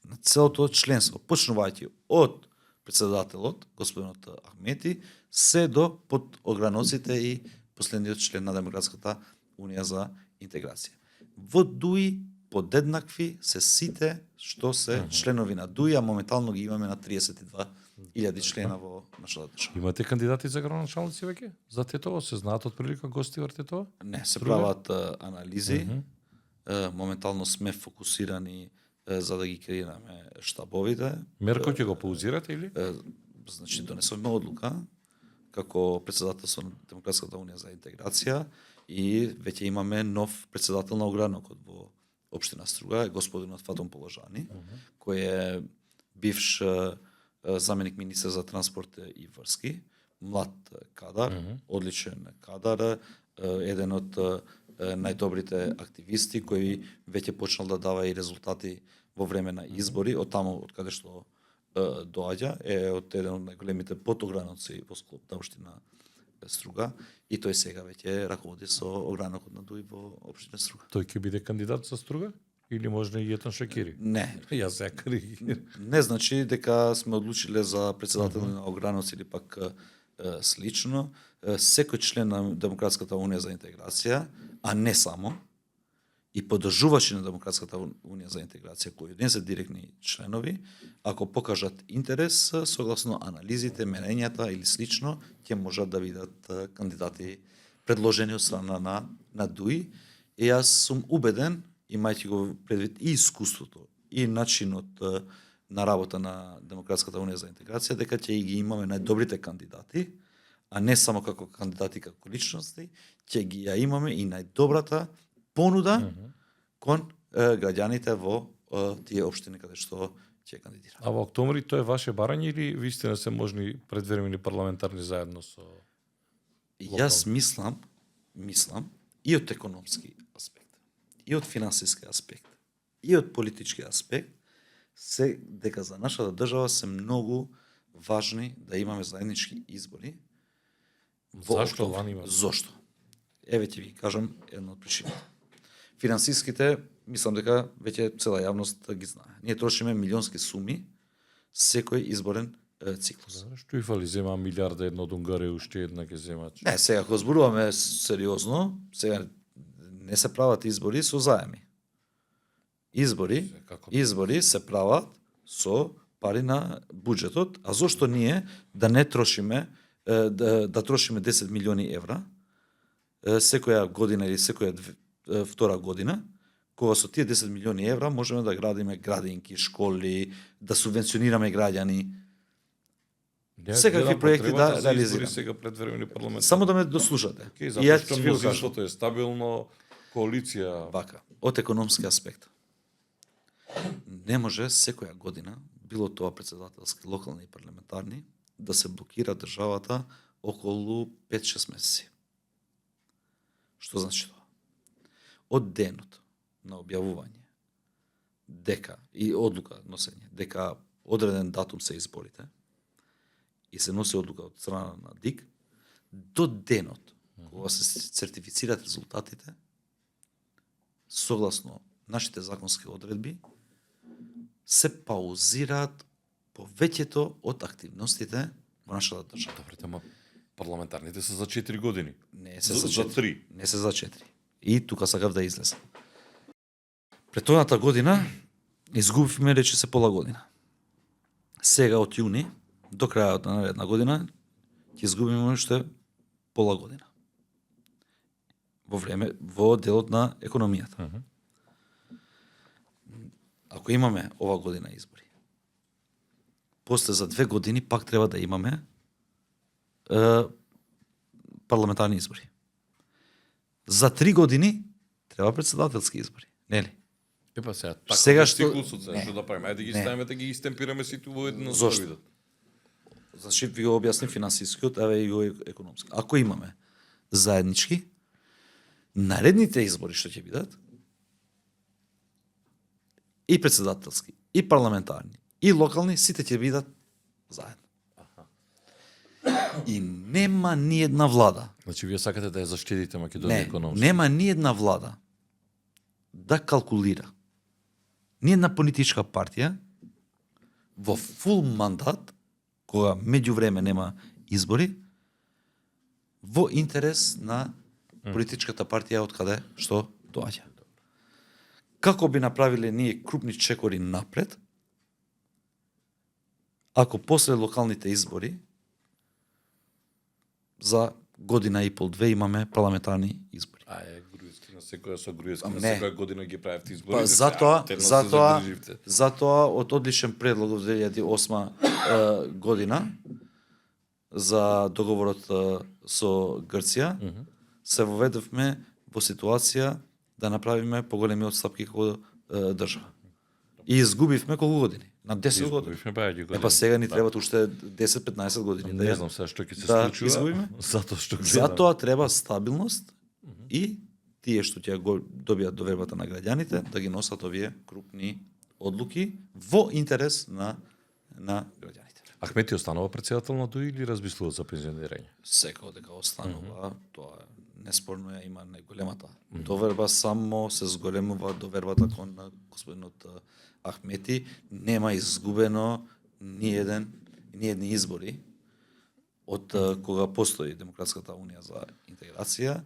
на целото членство, почнувајќи од председателот, господинот Ахмети, се до под ограноците и последниот член на Демократската унија за интеграција. Во Дуј подеднакви се сите што се членови на Дуј, а моментално ги имаме на 32.000 члена во нашата држава.
Имате кандидати за градоначалници веќе? За Тетово се знаат отприлика гости врз Тетово?
Не, се прават анализи. Моментално сме фокусирани за да ги креираме штабовите.
Мерко ќе го паузирате или?
Значи донесовме одлука како председателство на Демократската унија за интеграција и веќе имаме нов председател на огранокот во општина Струга, господинот Фатон Положани, кој е бивш заменик министер за транспорт и врски, млад кадар, одличен кадар, еден од најдобрите активисти кој веќе почнал да дава и резултати во време на избори, од таму од каде што доаѓа, е од еден од најголемите потограноци во склоп на општина Струга и тој сега веќе раководи со огранокот на Дуј во општина Струга.
Тој ќе биде кандидат за Струга? Или можна и Етан Шакири?
Не.
Јас се коригирам.
Не значи дека сме одлучиле за председател на ограноци или пак слично. Секој член на Демократската унија за интеграција, а не само, и подржувачи на Демократската унија за интеграција, кои не се директни членови, ако покажат интерес, согласно анализите, мерењата или слично, ќе можат да бидат кандидати предложени од страна на Дуј. И јас сум убеден, имајќи го предвид и искуството, и начинот на работа на Демократската унија за интеграција, дека ќе ги имаме најдобрите кандидати, а не само како кандидати, како личности, ќе ги ја имаме и најдобрата понуда кон граѓаните во тие општини каде што ќе кандидира.
А во октомври тоа е ваше барање или вистина се можни предвремени парламентарни заедно со
Јас мислам и од економски аспект, и од финансиски аспект, и од политички аспект, се дека за нашата држава се многу важни да имаме заеднички избори.
Зашто лани има?
Зошто? Еве ќе ви кажам една од причините. Финансиските, мислам дека веќе цела јавност ги знае. Ние трошиме милионски суми секој изборен циклус.
Што и фали, зема милиарда една од Унгарија, уште една ќе земат.
Не, сега кога зборуваме сериозно, сега не се прават избори со заеми. Избори се прават со пари на буџетот, а зошто ние да не трошиме да трошиме 10 милиони евра секоја година или секоја втора година, кога со тие 10 милиони евра можеме да градиме градинки, школи, да субвенционираме граѓани. Секакви проекти да реализираме.
Сега предвремени парламент.
Само да ме дослушате.
И затоа што мнозинството е стабилно, коалиција.
Вака, од економски аспект. Не може секоја година, било тоа претседателски, локални и парламентарни, да се блокира државата околу 5-6 месеци. Што значи тоа? Од денот на објавување дека и одлука носење дека одреден датум се изборите и се носи одлука од страна на ДИК, до денот кога се сертифицираат резултатите, согласно нашите законски одредби, се паузираат повеќето од активностите во нашата држава.
Добре, ама парламентарните се за 4 години.
Не се
за 3.
Не се за 4. И тука сакав да излезам. Претходната година изгубивме рече се пола година. Сега од јуни до крајот на наредна година ќе изгубиме уште пола година. Во делот на економијата. Ако имаме ова година избори, после за 2 години пак треба да имаме парламентарни избори. За 3 години треба претседателски избори, нели?
Епа сега,
Сега
што
што-
циклусот, што да правиме? Ајде да ги
Не.
ставиме, да ги истемпираме сите во едно.
Зошто?
да видат.
Значи ви го објаснив финансискиот, еве и го економски. Ако имаме заеднички, наредните избори што ќе бидат, и претседателски, и парламентарни, и локални, сите ќе бидат заедно. И нема ни една влада,
Значи, вие сакате да ја заштедите Македонија
не,
економски.
нема ни една влада да калкулира, ни една политичка партија во фул мандат, кога меѓувреме нема избори, во интерес на политичката партија од каде што доаѓа. Како би направиле ние крупни чекори напред, ако после локалните избори за година и пол, 2 имаме парламентарни избори.
Груевски на секоја со Груевски, на
Не.
секоја година ги правевте избори.
Па затоа
затоа
од одличен предлог од 2008 година за договорот со Грција се воведовме во ситуација да направиме поголеми отстапки како држава. И изгубивме колку години? На 10 години. Епа сега ни требат уште 10-15 години.
Не знам сега што ќе се
да
случува.
изгубиме.
Затоа што гледам.
Затоа треба стабилност и тие што ќе го добијат довербата на граѓаните да ги носат овие крупни одлуки во интерес на граѓаните.
Ахмети останува претседател на ДУИ или размислува за пензионирање?
Секако дека останува, тоа неспорно ја има најголемата доверба, само се зголемува довербата кон господинот Ахмети, нема изгубено ни едни избори од кога постои Демократската унија за интеграција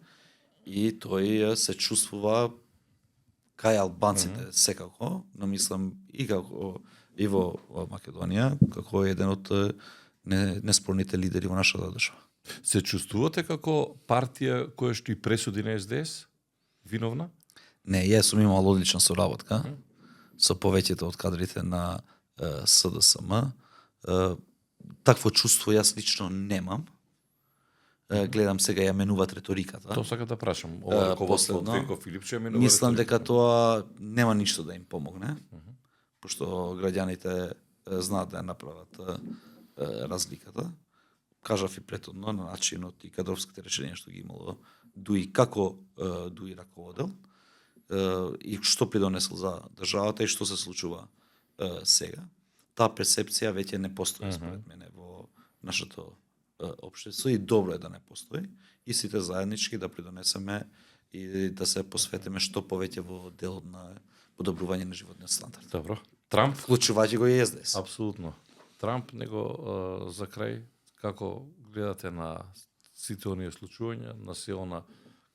и тој се чувствува кај албанците секако, но мислам и како и во Македонија, како еден од неспорните лидери во нашата држава.
Се чувствувате како партија која што и пресуди на СДС? Виновна?
Не, јас сум имал одлична соработка со повеќето од кадрите на СДСМ. Такво чувство јас лично немам. Гледам сега ја менуваат реториката.
Тоа сакам да прашам. Ова раководство од
последно,
Венко Филипче менува.
Мислам дека тоа нема ништо да им помогне, пошто граѓаните знаат да ја направат разликата. Кажав и претhodно на начинот и кадровските решенија што ги имало ДУИ, како ДУИ раководел и што придонесол за државата и што се случува сега. Таа перцепција веќе не постои според мене во нашето општество и добро е да не постои и сите заеднички да придонесеме и да се посветиме што повеќе во делот на подобрување на животниот стандард.
Добро. Трамп,
Вклучувајќи го и СДС.
апсолутно. Трамп него за крај, како гледате на сите оние случувања, на се она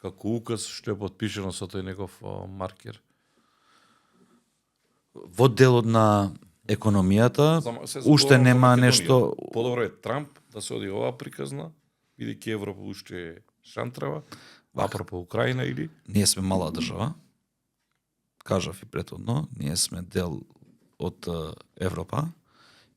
како указ што е подпишено со тој негов маркер.
Во делот на економијата,
Се
уште
зборувам за
нема
Македонија.
нешто.
Подобро е Трамп да се оди оваа приказна, бидејќи Европа уште е шантрава, апропо Украина или
Ние сме мала држава. Кажав и претhodно, ние сме дел од Европа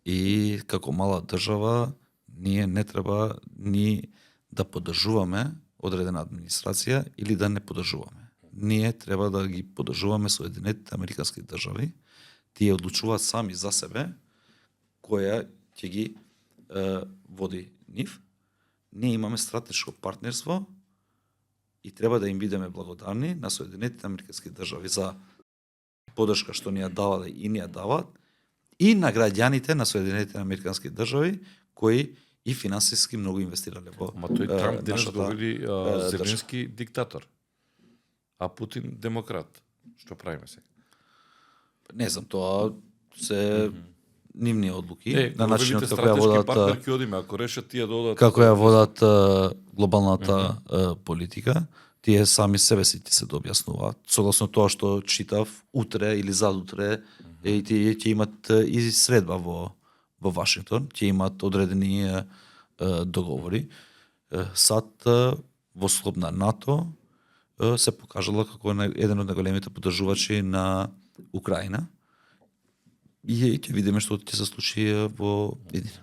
и како мала држава ние не треба ни да поддржуваме одредена администрација или да не поддржуваме. Ние треба да ги поддржуваме Соединетите Американски држави. Тие одлучуваат сами за себе која ќе ги води нив. Ние имаме стратешко партнерство и треба да им бидеме благодарни на Соединетите Американски држави за поддршка што ни ја давале и ни ја даваат, и на граѓаните на Соединетите Американски држави кои и финансиски многу инвестирале во
Ама тој Трамп денес
нашата
го вели
држава.
Зеленски диктатор, а Путин демократ. Што правиме сега?
Не знам, тоа се нивни одлуки, на
го
начинот
велите
како ја
стратешки
водат
партнер ќе одиме, ако решат тие да одат
како ја водат глобалната политика, тие сами себе си ти се дообјаснуваат. Согласно тоа што читав, утре или задутре и тие ќе имат и средба во Вашингтон, ќе имат одредени договори. Сад во склоп на НАТО се покажала како еден од најголемите поддржувачи на Украина. И ќе видиме што ќе се случи во едина.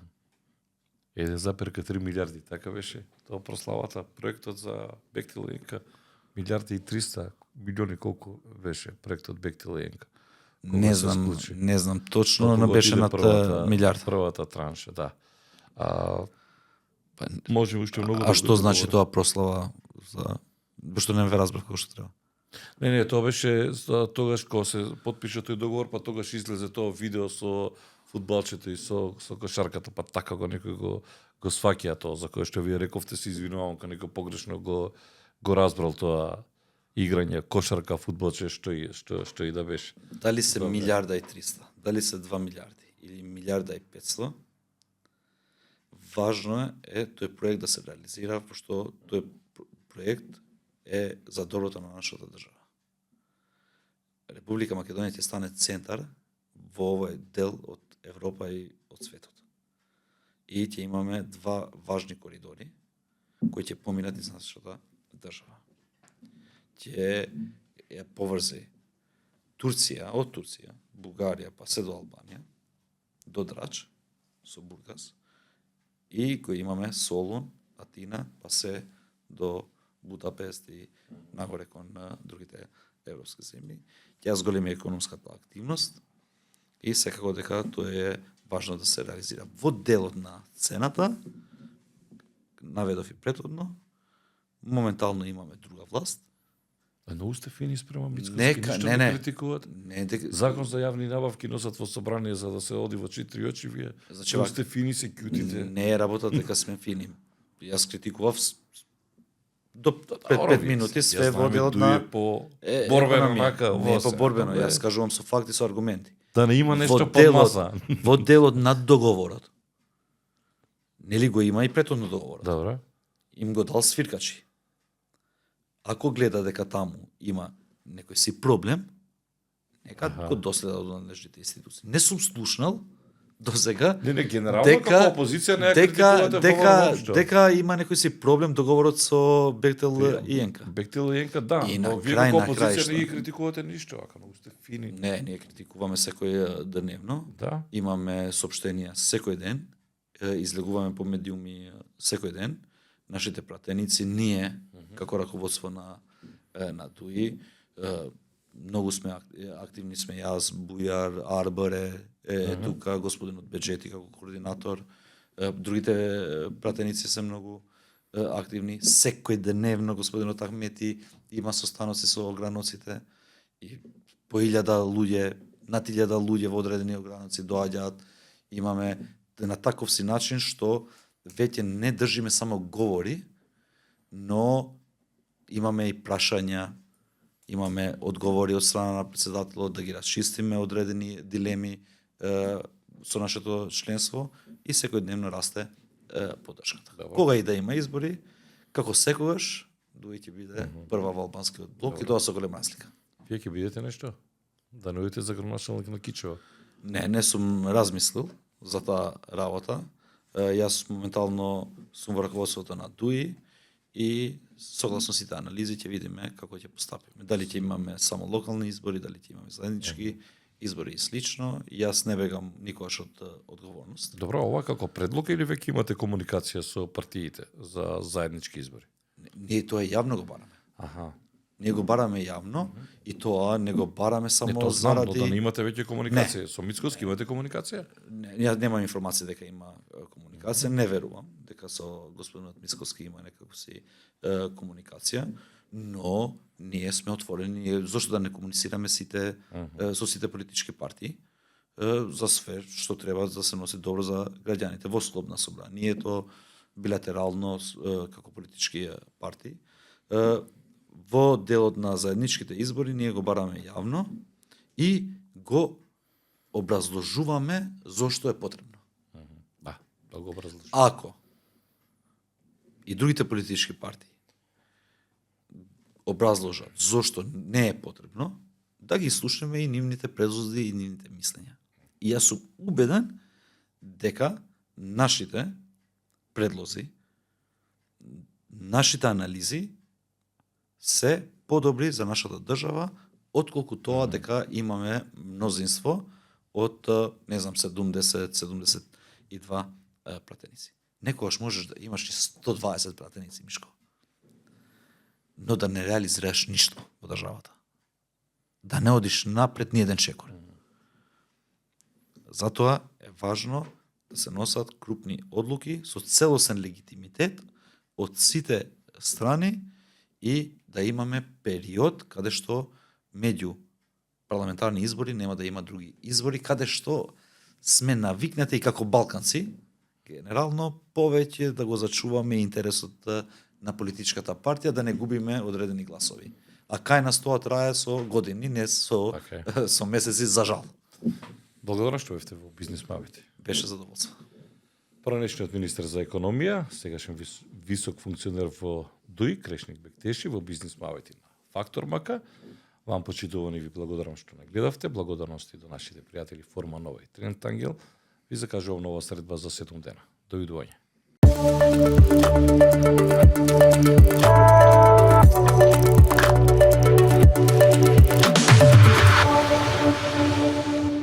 1,3 милиарди, така беше. Тоа прославата, проектот за Бехтел и Енка, милиарди и 300 милиони колку беше проектот Бехтел и Енка.
Не знам точно, но беше над милиард.
Првата транша, да. Може уште многу.
А што значи тоа прослава за што не ве разбрав како што треба?
Не, тоа беше тогаш кога се потпиша тој договор, па тогаш излезе тоа видео со фудбалчето и со кошарката, па така го некој го сфаќа тоа, за кое што вие рековте, се извинувам кога некој погрешно го разбрал тоа играње кошарка, фудбалче, што и да беше.
Дали се милиарда и 300, дали се 2 милиарди или милиарда и 500, важно е тој проект да се реализира, пошто тој проект е за доброто на нашата држава. Република Македонија ќе стане центар во овој дел од Европа и од светот. И ќе имаме два важни коридори кои ќе поминат из нашата држава. Ќе ја поврзе Турција, од Турција, Бугарија, па се до Албанија, до Драч, со Бургас, и кој имаме Солун, Атина, па се до Будапест и нагоре кон другите европски земји. Ќе зголеми економската активност и секако дека тоа е важно да се реализира. Во делот на цената, наведов и претhodно, моментално имаме друга власт.
Но сте фини спрема Мицкоски,
Нека,
ништо
не
критикуваат.
Не,
Закон за јавни набавки носат во собрание за да се оди во 4 очи, вие.
Значи,
сте фини, се кјутите.
Не е работа дека сме фини. Јас критикував до пред 5 минути све во делот на
борбено мака.
Не по борбено, јас кажувам со факти, со аргументи.
Да не има нешто под маса.
Во делот на договорот. Нели го има и претhodно договорот.
Добро.
Им го дал свиркачи. Ако гледа дека таму има некој си проблем, нека го доследа до надлежните институции. Не сум слушнал до сега
Не, генерално како опозиција не ја критикувате
дека има некој си проблем договорот со Бехтел и Енка.
Бехтел и Енка, да,
И
но
на
вие
крај,
како
на
опозиција
крајшто.
не ги критикувате ништо, ака многу сте фини.
Не, ние критикуваме секој дневно.
Да.
Имаме соопштенија секој ден, излегуваме по медиуми секој ден. Нашите пратеници, ние како раководство на ТУИ, многу сме активни сме јас, Бујар, Арбаре, тука господинот Беџети како координатор, другите пратеници се многу активни. Секој дневно господинот Ахмети има состаноци со ограноците и по 1000 луѓе, над 1000 луѓе во одредени ограноци доаѓаат. Имаме на таков си начин што веќе не држиме само говори, но имаме и прашања, имаме одговори од страна на председателот да ги расчистиме одредени дилеми со нашето членство и секојдневно расте поддршката.
Добро.
Кога и да има избори, како секогаш, Дуи ќе биде прва во албанскиот блок и тоа со голема разлика.
Вие ќе бидете нешто? Да не одите за градоначалник на Кичево?
Не сум размислил за таа работа. Јас моментално сум во раководството на ДУИ и согласно сите анализи ќе видиме како ќе постапиме. Дали ќе имаме само локални избори, дали ќе имаме заеднички избори и слично. Јас не бегам никогаш од одговорност.
Добро, ова како предлог или веќе имате комуникација со партиите за заеднички избори?
Ние тоа јавно го бараме.
Аха.
Ние го бараме јавно и тоа не го бараме само
Не, тоа знам, но
заради...
да не имате веќе комуникација. Со Мицкоски имате комуникација?
Ја немам информација дека има комуникација, не верувам дека со господинот Мицкоски има некако си комуникација, но ние сме отворени, зошто да не комуницираме со сите политички партии за све што треба да се носи добро за граѓаните во слободна собранието, билатерално како политички партии. Во делот на заедничките избори ние го бараме јавно и го образложуваме зошто е потребно.
Да го образложи.
Ако и другите политички партии образложат зошто не е потребно, да ги слушаме и нивните предлози и нивните мислења. И јас сум убеден дека нашите предлози, нашите анализи се подобри за нашата држава, отколку тоа дека имаме мнозинство од, не знам, 70-72 пратеници. Некогаш можеш да имаш и 120 пратеници, Мишко, но да не реализираш ништо во државата. Да не одиш напред ни еден чекор. Затоа е важно да се носат крупни одлуки со целосен легитимитет од сите страни и да имаме период каде што меѓу парламентарни избори нема да има други избори, каде што сме навикнати и како балканци, генерално повеќе да го зачуваме интересот на политичката партија, да не губиме одредени гласови. А кај нас тоа трае со години, не со месеци, за жал.
Благодарам што бевте во Бизнис Мавити.
Беше задоволство.
Поранешниот министер за економија, сегашен висок функционер во ДУИ, Крешник Бектеши, во Бизнис Мавити на Фактор МК. Вам почитувани ви благодарам што не гледавте. Благодарности до нашите пријатели Форма Нова и Трент Ангел. Ви закажувам нова средба за 7 дена. Довидување.